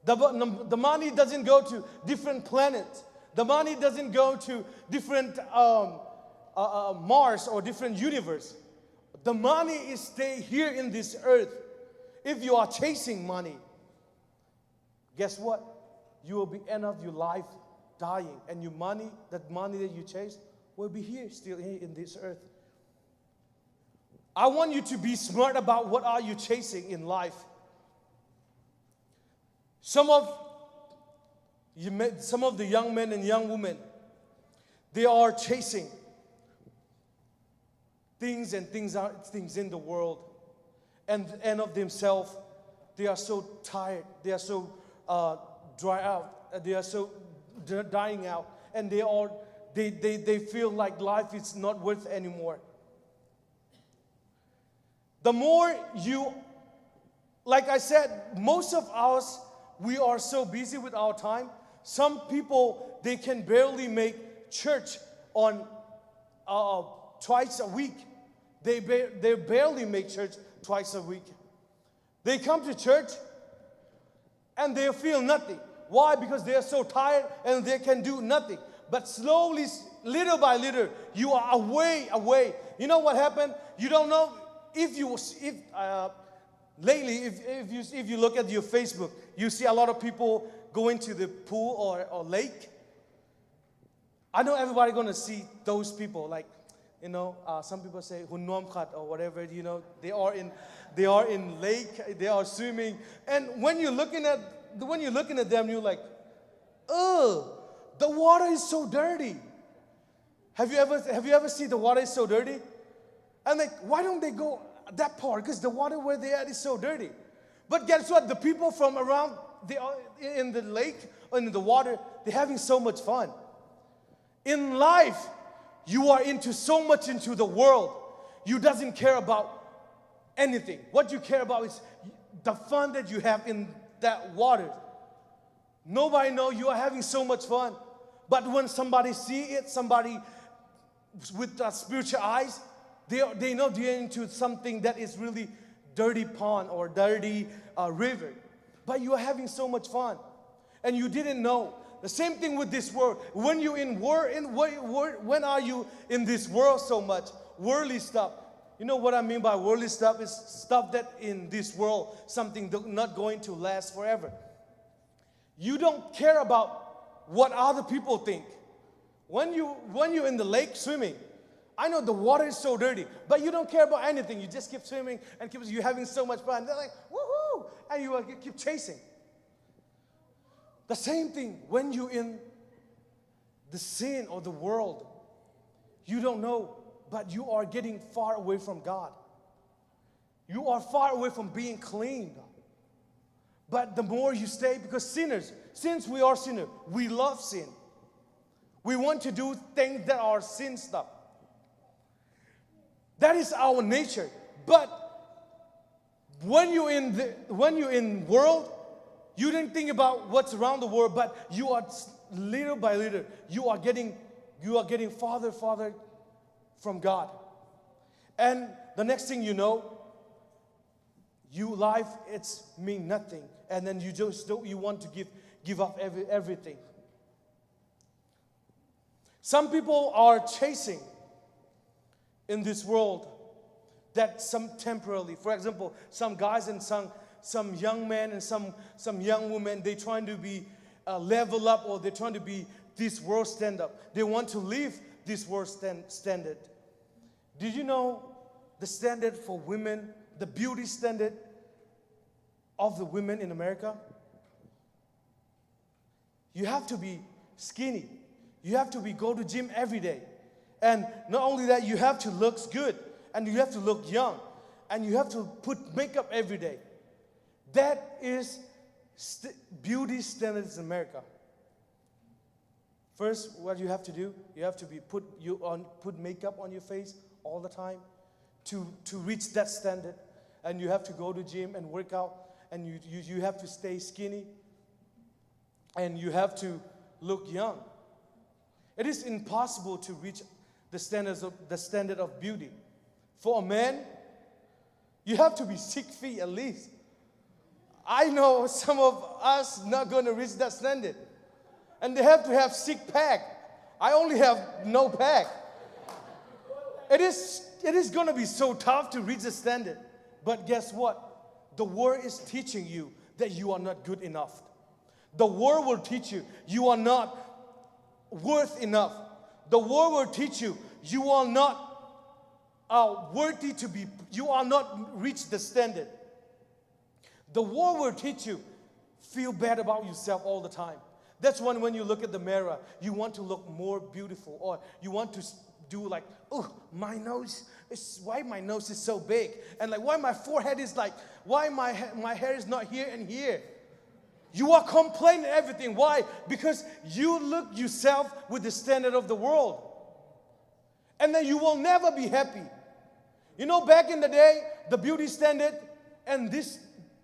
The money doesn't go to different planets. The money doesn't go to different Mars or different universe. The money is stay here in this earth. If you are chasing money, guess what? You will be end of your life dying, and your money, that money that you chase, will be here, still here in this earth. I want you to be smart about what are you chasing in life. Some of the young men and young women, they are chasing things in the world, and end of themselves, they are so tired, they are so dry out, they are so dying out, and they feel like life is not worth anymore. The more you, like I said, most of us, we are so busy with our time. Some people, they can barely make church on twice a week. They barely make church twice a week. They come to church and they feel nothing. Why? Because they are so tired and they can do nothing. But slowly, little by little, you are away. You know what happened? You don't know lately, if you look at your Facebook, you see a lot of people going to the pool or lake. I know everybody gonna see those people, like, some people say hunomkat or whatever. They are in lake, they are swimming, and when you're looking at them, you're like, oh, the water is so dirty. Have you ever seen the water is so dirty? And like, why don't they go that part? Because the water where they are is so dirty. But guess what? The people from around, they are in the lake or in the water, they're having so much fun. In life, you are so much into the world, you doesn't care about anything. What you care about is the fun that you have in that water. Nobody knows you are having so much fun. But when somebody see it, somebody with spiritual eyes, they know they're into something that is really dirty pond or dirty river. But you are having so much fun, and you didn't know. The same thing with this world. When you when are you in this world so much? Worldly stuff. You know what I mean by worldly stuff? Is stuff that in this world, something not going to last forever. You don't care about what other people think. When you're in the lake swimming, I know the water is so dirty, but you don't care about anything. You just keep swimming and you're having so much fun. They're like, woohoo! And you keep chasing. The same thing when you're in the sin or the world. You don't know, but you are getting far away from God. You are far away from being clean. But the more you stay, because since we are sinners, we love sin. We want to do things that are sin stuff. That is our nature. But when you're in world, you didn't think about what's around the world, but you are little by little, you are getting farther from God. And the next thing you know, life it's mean nothing, and then you want to give up everything. Some people are chasing in this world that some temporarily. For example, some guys and some young men and some young women, they trying to be level up, or they're trying to be this world stand up. They want to live this world standard. Did you know the standard for women, the beauty standard of the women in America? You have to be skinny. You have to go to gym every day. And not only that, you have to look good, and you have to look young, and you have to put makeup every day. That is beauty standards in America. First, what you have to do, you have to put makeup on your face all the time to reach that standard, and you have to go to gym and work out, and you have to stay skinny, and you have to look young. It is impossible to reach the standard of beauty. For a man, You have to be 6 feet at least. I know some of us not going to reach that standard. And they have to have 6 pack. I only have no pack. It is going to be so tough to reach the standard. But guess what? The Word is teaching you that you are not good enough. The Word will teach you you are not worth enough. The Word will teach you you are not worthy to be, you are not reach the standard. The Word will teach you feel bad about yourself all the time. That's when you look at the mirror, you want to look more beautiful, or you want to do like, oh, my nose, why my nose is so big? And like, why my forehead is like, why my hair is not here and here? You are complaining everything. Why? Because you look yourself with the standard of the world. And then you will never be happy. You know, back in the day, the beauty standard and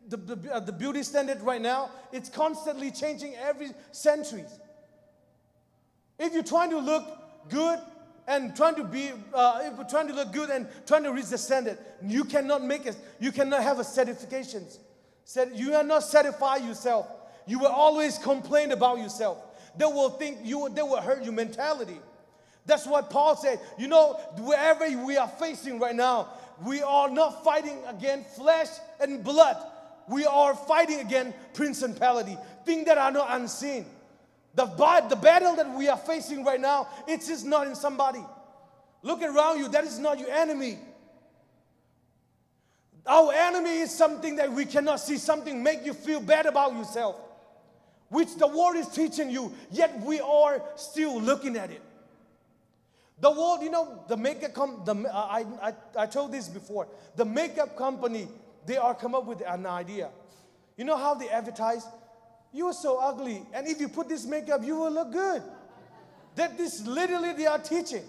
the beauty standard right now, it's constantly changing every century. If you're trying to look good and trying to look good and trying to reach the standard, you cannot make it. You cannot have a certifications. You are not satisfy yourself. You will always complain about yourself. They will hurt your mentality. That's what Paul said. You know, wherever we are facing right now, we are not fighting against flesh and blood. We are fighting against principality, things that are not unseen. The battle that we are facing right now, it is not in somebody. Look around you, that is not your enemy. Our enemy is something that we cannot see, something make you feel bad about yourself, which the world is teaching you, yet we are still looking at it. The world, you know, the makeup I told this before. The makeup company, they are come up with an idea. You know how they advertise? You are so ugly, and if you put this makeup, you will look good. That this literally they are teaching.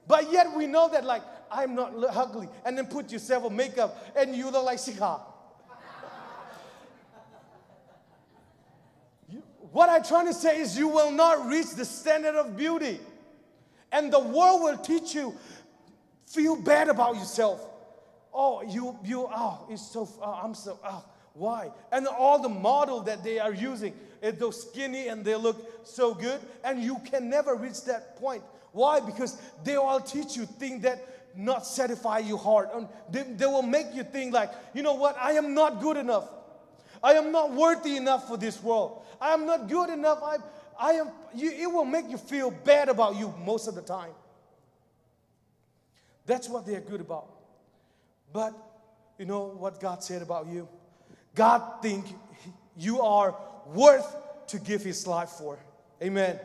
But yet we know that like, I'm not ugly. And then put yourself a makeup, and you look like Shikha. What I'm trying to say is you will not reach the standard of beauty. And the world will teach you, feel bad about yourself. Oh, why? And all the model that they are using, they're skinny and they look so good. And you can never reach that point. Why? Because they all teach you things that not satisfy your heart. And they will make you think like, you know what? I am not good enough. I am not worthy enough for this world. I am not good enough. It will make you feel bad about you most of the time. That's what they are good about. But you know what God said about you? God thinks you are worth to give His life for. Amen.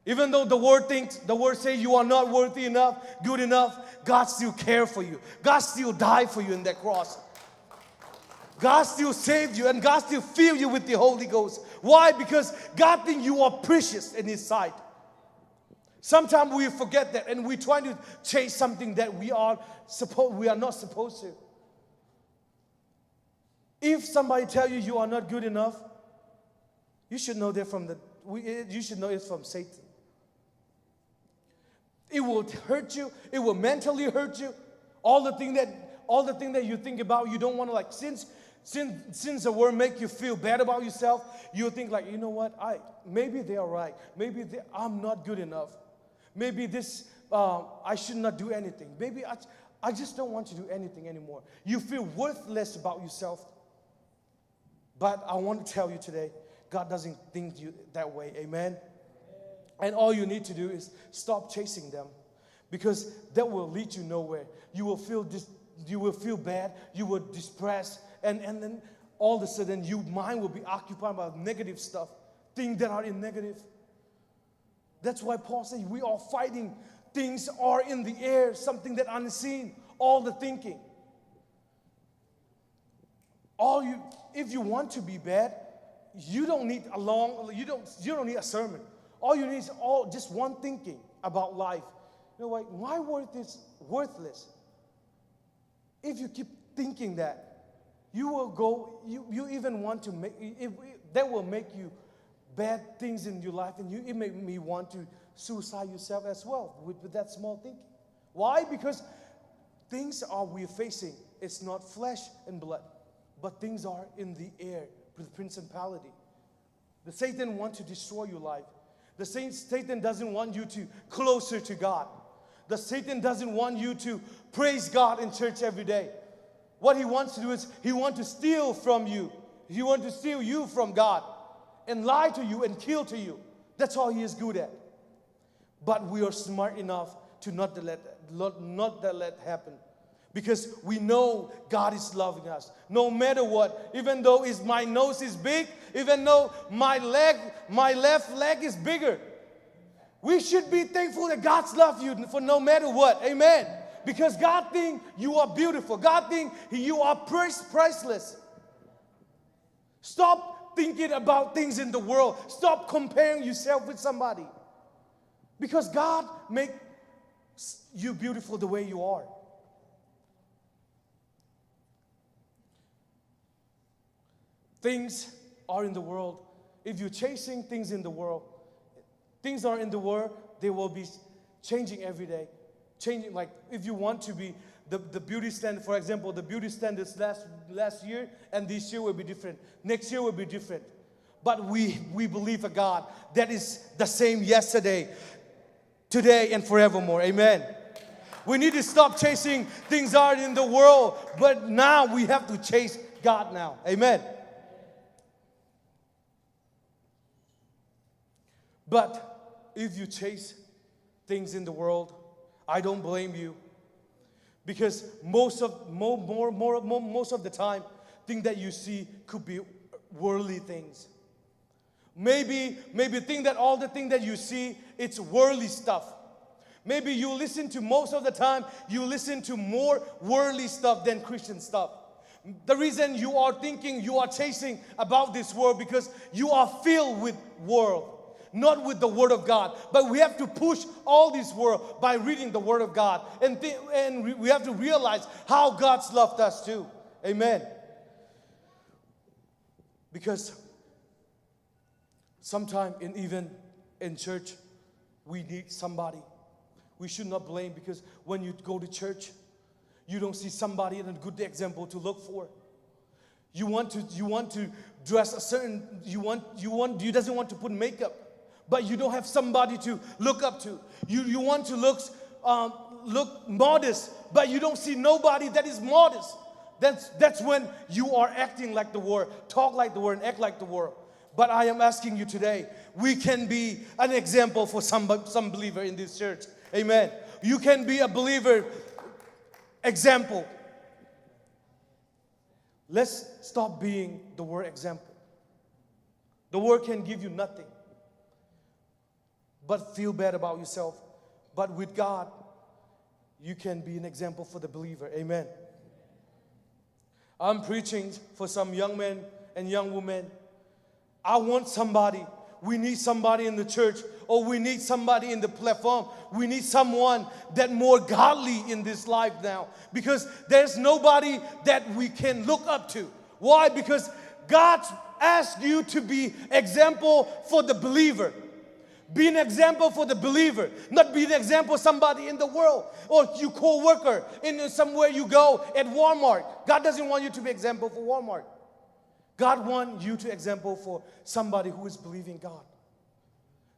Even though the word says you are not worthy enough, good enough, God still cares for you. God still died for you in that cross. God still saved you, and God still filled you with the Holy Ghost. Why? Because God thinks you are precious in His sight. Sometimes we forget that, and we try to chase something that we are not supposed to. If somebody tell you you are not good enough, you should know that you should know it's from Satan. It will hurt you. It will mentally hurt you. All the thing that you think about, you don't want to like. Since the word make you feel bad about yourself, you think like, you know what? Maybe they are right. Maybe I'm not good enough. Maybe I should not do anything. Maybe I just don't want to do anything anymore. You feel worthless about yourself. But I want to tell you today, God doesn't think you that way. Amen. And all you need to do is stop chasing them, because that will lead you nowhere. You will feel bad. You will depressed, and then all of a sudden your mind will be occupied by negative stuff, things that are in negative. That's why Paul says we are fighting. Things are in the air, something that unseen. All the thinking. If you want to be bad, you don't need you don't need a sermon. All you need is just one thinking about life. You know what? My worth is worthless. If you keep thinking that, you will go. You even want to make. That will make you bad things in your life, and it made me want to suicide yourself as well with that small thinking. Why? Because things we're facing, it's not flesh and blood, but things are in the air, the principality. The Satan wants to destroy your life. The Satan doesn't want you to closer to God. The Satan doesn't want you to praise God in church every day. What he wants to do is he wants to steal from you. He wants to steal you from God and lie to you and kill to you. That's all he is good at. But we are smart enough to not let happen. Because we know God is loving us. No matter what, even though my nose is big, even though my left leg is bigger, we should be thankful that God's love you for no matter what. Amen. Because God thinks you are beautiful. God thinks you are priceless. Stop thinking about things in the world. Stop comparing yourself with somebody. Because God makes you beautiful the way you are. Things are in the world. If you're chasing things in the world, things are in the world, they will be changing every day. Changing, like if you want to be the beauty standard, for example, the beauty standards last year and this year will be different. Next year will be different. But we believe a God that is the same yesterday, today, and forevermore. Amen. We need to stop chasing things are in the world, but now we have to chase God now. Amen. But if you chase things in the world, I don't blame you. Because most of the time, things that you see could be worldly things. Maybe think that all the things that you see, it's worldly stuff. Maybe you listen to, most of the time, you listen to more worldly stuff than Christian stuff. The reason you are thinking, you are chasing about this world because you are filled with world. Not with the Word of God. But we have to push all this world by reading the Word of God. And we have to realize how God's loved us too. Amen. Because sometimes, even in church, we need somebody. We should not blame, because when you go to church, you don't see somebody and a good example to look for. You want to dress a certain, you doesn't want to put makeup. But you don't have somebody to look up to. You want to look modest, but you don't see nobody that is modest. That's when you are acting like the world, talk like the world, and act like the world. But I am asking you today, we can be an example for some believer in this church. Amen. You can be a believer example. Let's stop being the word example. The word can give you nothing but feel bad about yourself. But with God, you can be an example for the believer. Amen. I'm preaching for some young men and young women. I want somebody. We need somebody in the church, or we need somebody in the platform. We need someone that more godly in this life now, because there's nobody that we can look up to. Why? Because God asked you to be example for the believer. Be an example for the believer, not be an example of somebody in the world or your co-worker in somewhere you go at Walmart. God doesn't want you to be example for Walmart. God wants you to example for somebody who is believing God.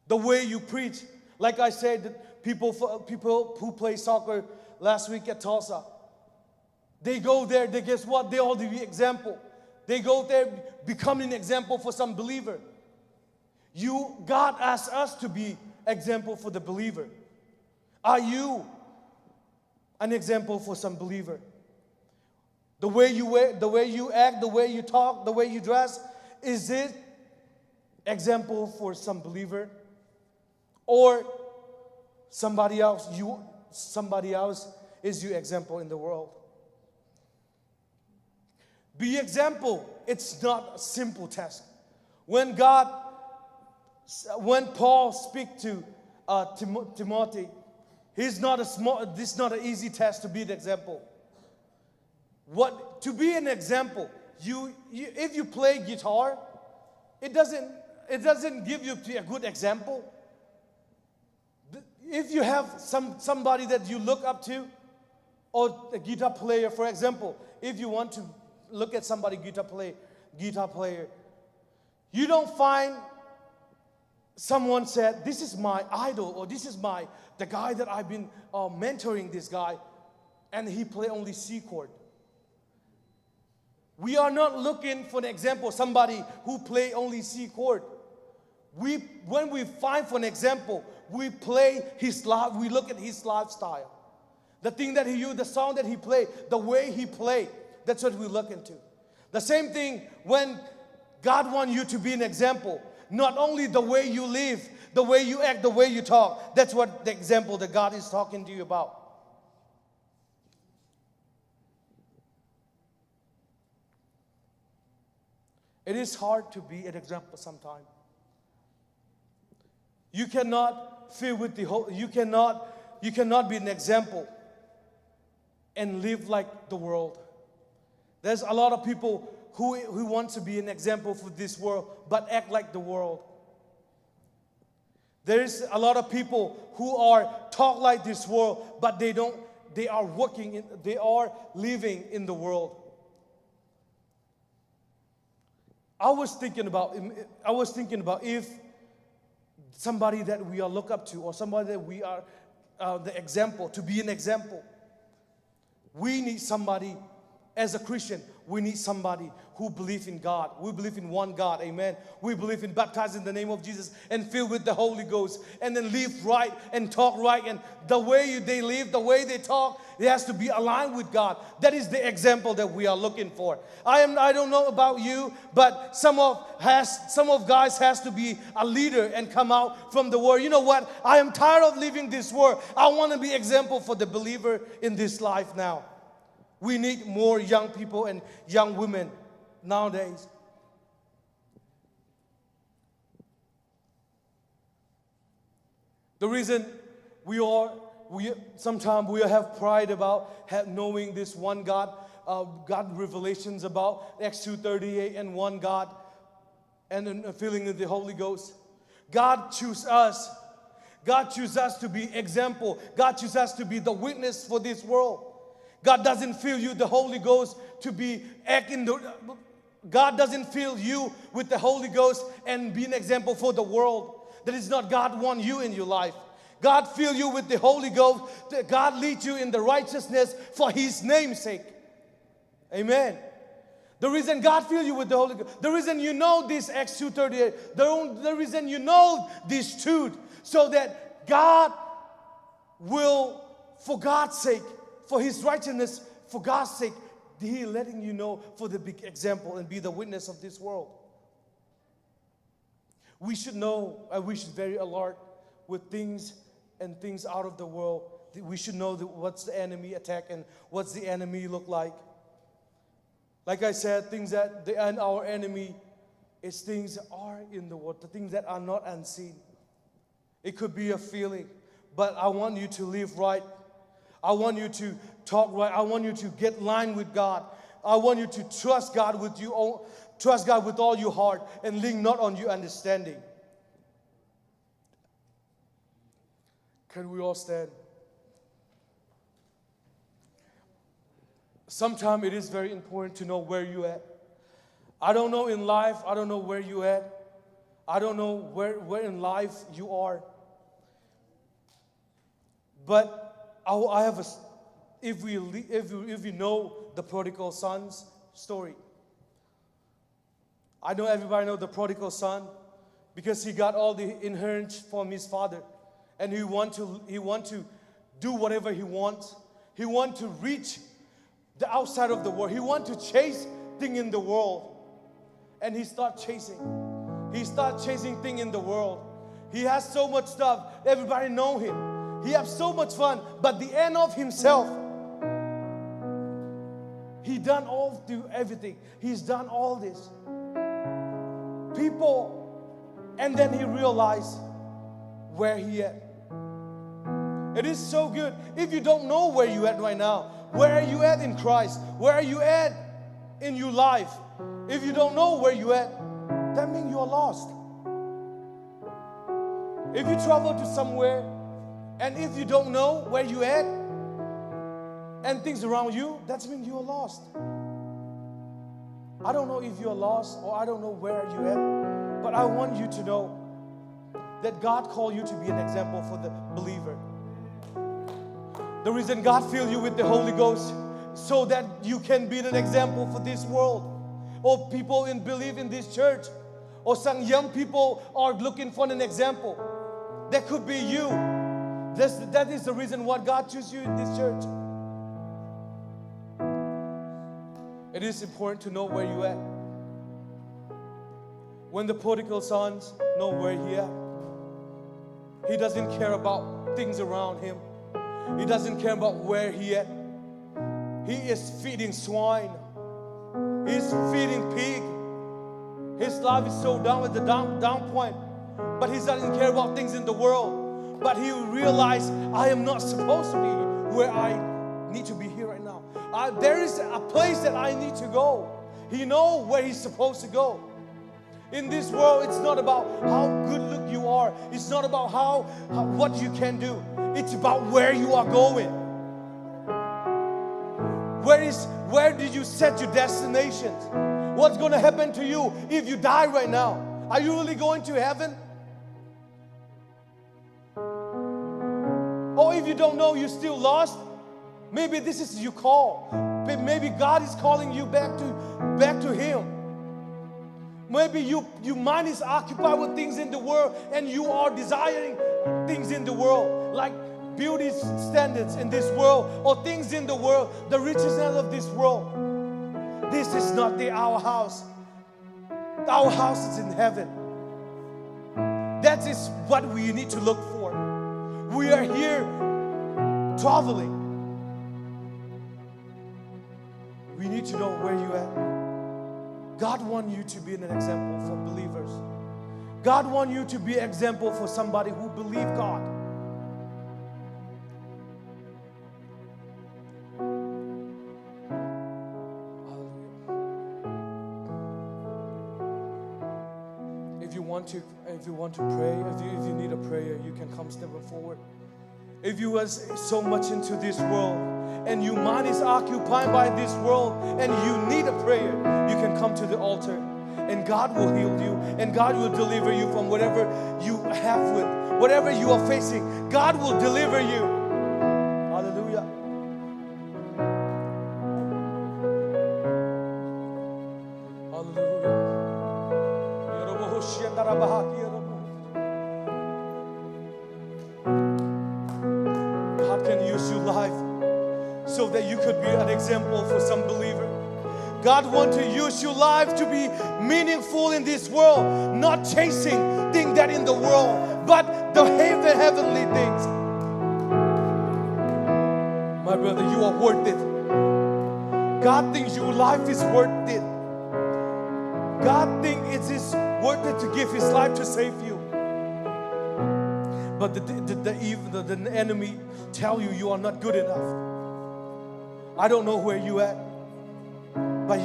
The way you preach, like I said, people who play soccer last week at Tulsa, they go there, they guess what? They all be example. They go there becoming an example for some believer. God asks us to be example for the believer. Are you an example for some believer? The way you wear, the way you act, the way you talk, the way you dress, is it example for some believer? Or somebody else is your example in the world? Be example. It's not a simple task. When Paul speaks to Timothy, this is not an easy task to be an example. To be an example, if you play guitar, it doesn't give you a good example. If you have somebody that you look up to, or a guitar player, for example, if you want to look at somebody guitar player, you don't find someone said, this is my idol, or this is the guy that I've been mentoring this guy, and he play only C chord. We are not looking for an example, somebody who play only C chord. When we find for an example, we look at his lifestyle. The thing that he used, the song that he played, the way he played, that's what we look into. The same thing when God wants you to be an example. Not only the way you live, the way you act, the way you talk. That's what the example that God is talking to you about. It is hard to be an example sometimes. You cannot fill with the whole, you cannot be an example and live like the world. There's a lot of people who want to be an example for this world, but act like the world. There's a lot of people who are talk like this world, but they are living in the world. I was thinking about if somebody that we are look up to, or somebody that we are the example, to be an example. We need somebody, as a Christian, we need somebody who believes in God. We believe in one God, amen. We believe in baptized in the name of Jesus and filled with the Holy Ghost, and then live right and talk right, and the way they live, the way they talk, it has to be aligned with God. That is the example that we are looking for. I don't know about you, but some of guys has to be a leader and come out from the world. You know what? I am tired of living this world. I want to be example for the believer in this life now. We need more young people and young women nowadays. The reason sometimes we have pride about knowing this one God, God revelations about Acts 2:38 and one God, and then filling with the Holy Ghost. God choose us. God choose us to be example. God choose us to be the witness for this world. God doesn't fill you the Holy Ghost to be God doesn't fill you with the Holy Ghost and be an example for the world. That is not God want you in your life. God fill you with the Holy Ghost. God lead you in the righteousness for His name's sake. Amen. The reason God fill you with the Holy Ghost, the reason you know this Acts 2:38, the reason you know this truth, so that God will, for God's sake, for His righteousness, for God's sake, He letting you know for the big example and be the witness of this world. We should know, we should be very alert with things out of the world. We should know what's the enemy attack and what's the enemy look like. Like I said, things that our enemy is things that are in the world, the things that are not unseen. It could be a feeling, but I want you to live right. I want you to talk right. I want you to get in line with God. I want you to trust God with all your heart and lean not on your understanding. Can we all stand? Sometimes it is very important to know where you're at. I don't know in life, I don't know where you're at. I don't know where in life you are. But I have if you know the prodigal son's story. I know everybody know the prodigal son because he got all the inheritance from his father, and he want to do whatever he wants. He want to reach the outside of the world. He want to chase thing in the world, and he start chasing. He start chasing thing in the world. He has so much stuff. Everybody know him. He has so much fun, but the end of himself, he done everything. He's done all this. People, and then he realized where he at. It is so good. If you don't know where you at right now, where are you at in Christ? Where are you at in your life? If you don't know where you at, that means you are lost. If you travel to somewhere, and if you don't know where you at and things around you, that means you are lost. I don't know if you're lost or I don't know where you're at, but I want you to know that God called you to be an example for the believer. The reason God filled you with the Holy Ghost so that you can be an example for this world, or people believe in this church, or some young people are looking for an example. That could be you. That is the reason why God chose you in this church. It is important to know where you're at. When the prodigal son know where he at, he doesn't care about things around him. He doesn't care about where he at. He is feeding swine. He's feeding pig. His life is so down at the down point. But he doesn't care about things in the world. But he realized, I am not supposed to be where I need to be here right now. There is a place that I need to go. He knows where he's supposed to go. In this world, it's not about how good look you are. It's not about what you can do. It's about where you are going. Where did you set your destinations? What's going to happen to you if you die right now? Are you really going to heaven? Or if you don't know, you're still lost, maybe this is your call. Maybe God is calling you back to Him. Maybe your mind is occupied with things in the world and you are desiring things in the world, like beauty standards in this world, or things in the world, the richness of this world. This is not our house. Our house is in heaven. That is what we need to look for. We are here traveling. We need to know where you're at. God wants you to be an example for believers. God wants you to be an example for somebody who believes God. If you want to pray, if you need a prayer, you can come step forward. If you are so much into this world and your mind is occupied by this world and you need a prayer, you can come to the altar and God will heal you and God will deliver you from whatever you have with, whatever you are facing. God will deliver you. Hallelujah. God can use your life so that you could be an example for some believer. God wants to use your life to be meaningful in this world, not chasing things that in the world, but the heavenly things. My brother, you are worth it. God thinks your life is worth it. God thinks it is worth it to give His life to save you. But the enemy tell you are not good enough. I don't know where you at, but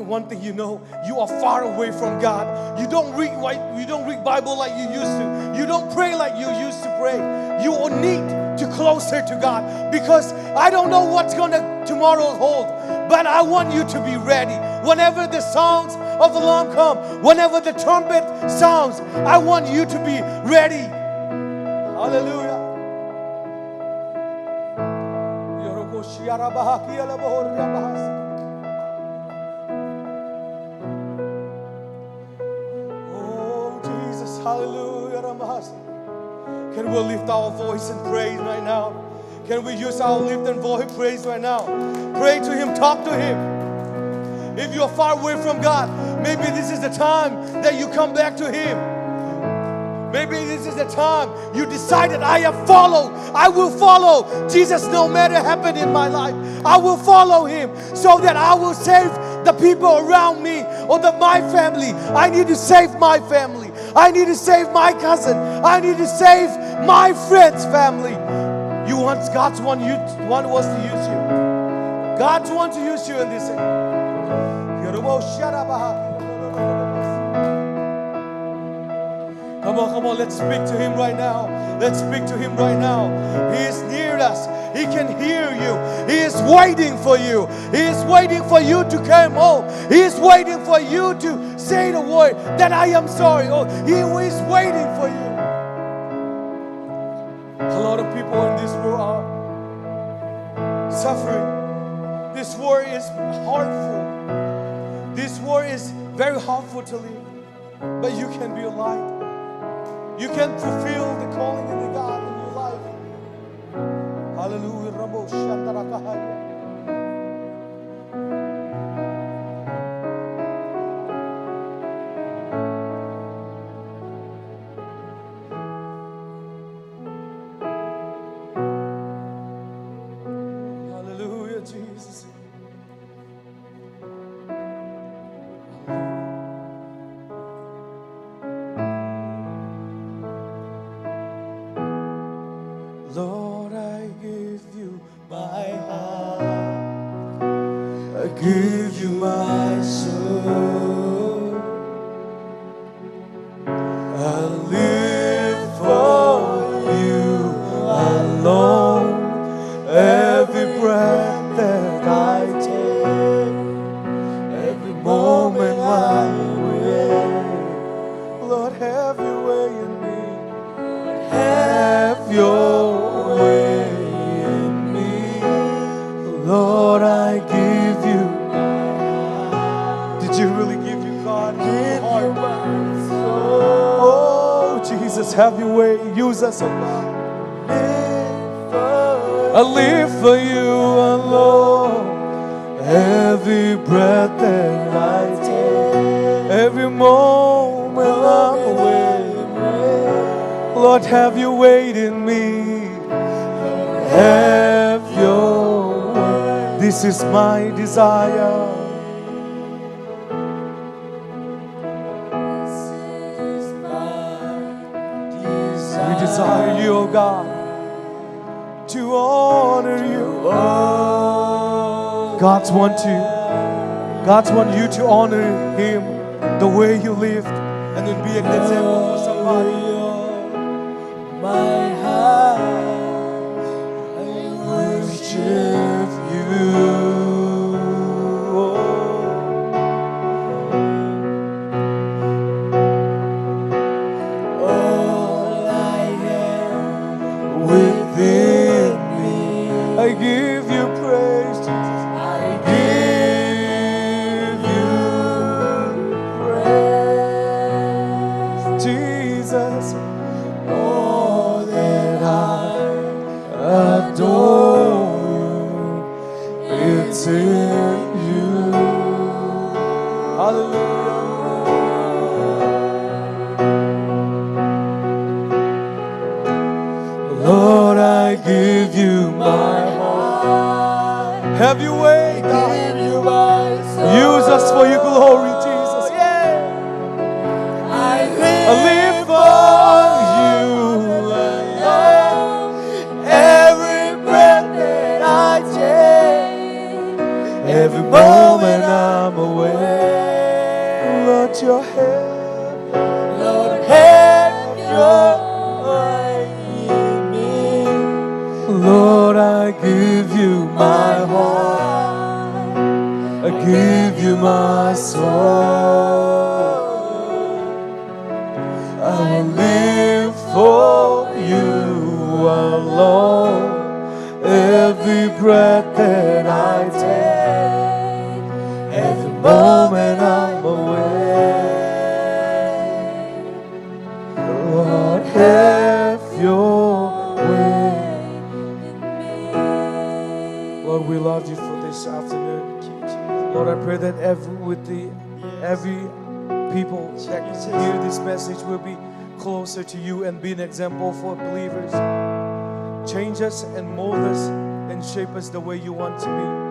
one thing you know, you are far away from God. You don't read Bible like you used to. You don't pray like you used to pray. You will need to closer to God, because I don't know what's gonna tomorrow hold, but I want you to be ready. Whenever the sounds of the alarm come, whenever the trumpet sounds, I want you to be ready. Hallelujah. Oh Jesus, hallelujah. Can we lift our voice and praise right now? Can we use our lift and voice praise right now? Pray to Him, talk to Him. If you are far away from God, maybe this is the time that you come back to Him. Maybe this is the time you decided, I will follow Jesus no matter what happens in my life. I will follow Him so that I will save the people around me or my family. I need to save my family. I need to save my cousin. I need to save my friend's family. God wants to use you. God wants to use you in this. Come on, let's speak to Him right now. Let's speak to Him right now. He is near us. He can hear you. He is waiting for you. He is waiting for you to come home. He is waiting for you to say the word that I am sorry. Oh, He is waiting for you. A lot of people in this world are suffering. This world is hurtful. This world is very hurtful to live. But you can be a light. You can fulfill the calling of the God in your life. Hallelujah. Rabo Shantarakahaya. Hallelujah, Jesus. Lord, I give you my heart. I give you my soul. I live for you alone. Every breath that I take, every moment I'm awake. Lord, have your way in me. Have your way in me. Lord, I give you. Did you really give you God your heart? Oh, Jesus, have your way. Use us, oh God. I live for you alone. Every breath that I take, every moment I'm awake. Lord, have your way in me. Have your way. This is my desire. We desire you, oh God, to honor you. God's want you to honor Him the way you lived, and then be an example for somebody. My heart, I worship you. All I am within me, I give you praise, Jesus. I give you praise, Jesus. All that I adore you, it's in you. Hallelujah. Lord, I give you my heart. Have your way, God. Use us for your glory, Jesus. I live for you alone. Every breath that I take, every moment I'm awake. Lord, your hand, Lord, have your way in me. Lord, I give you my heart. I give you my soul. I live for you alone. Every breath that I take, every moment I'm awake. Lord, have your way. Lord, we love you for this afternoon. Lord, I pray that every people that hear this message will be closer to you and be an example for believers. Change us and mold us and shape us the way you want to be.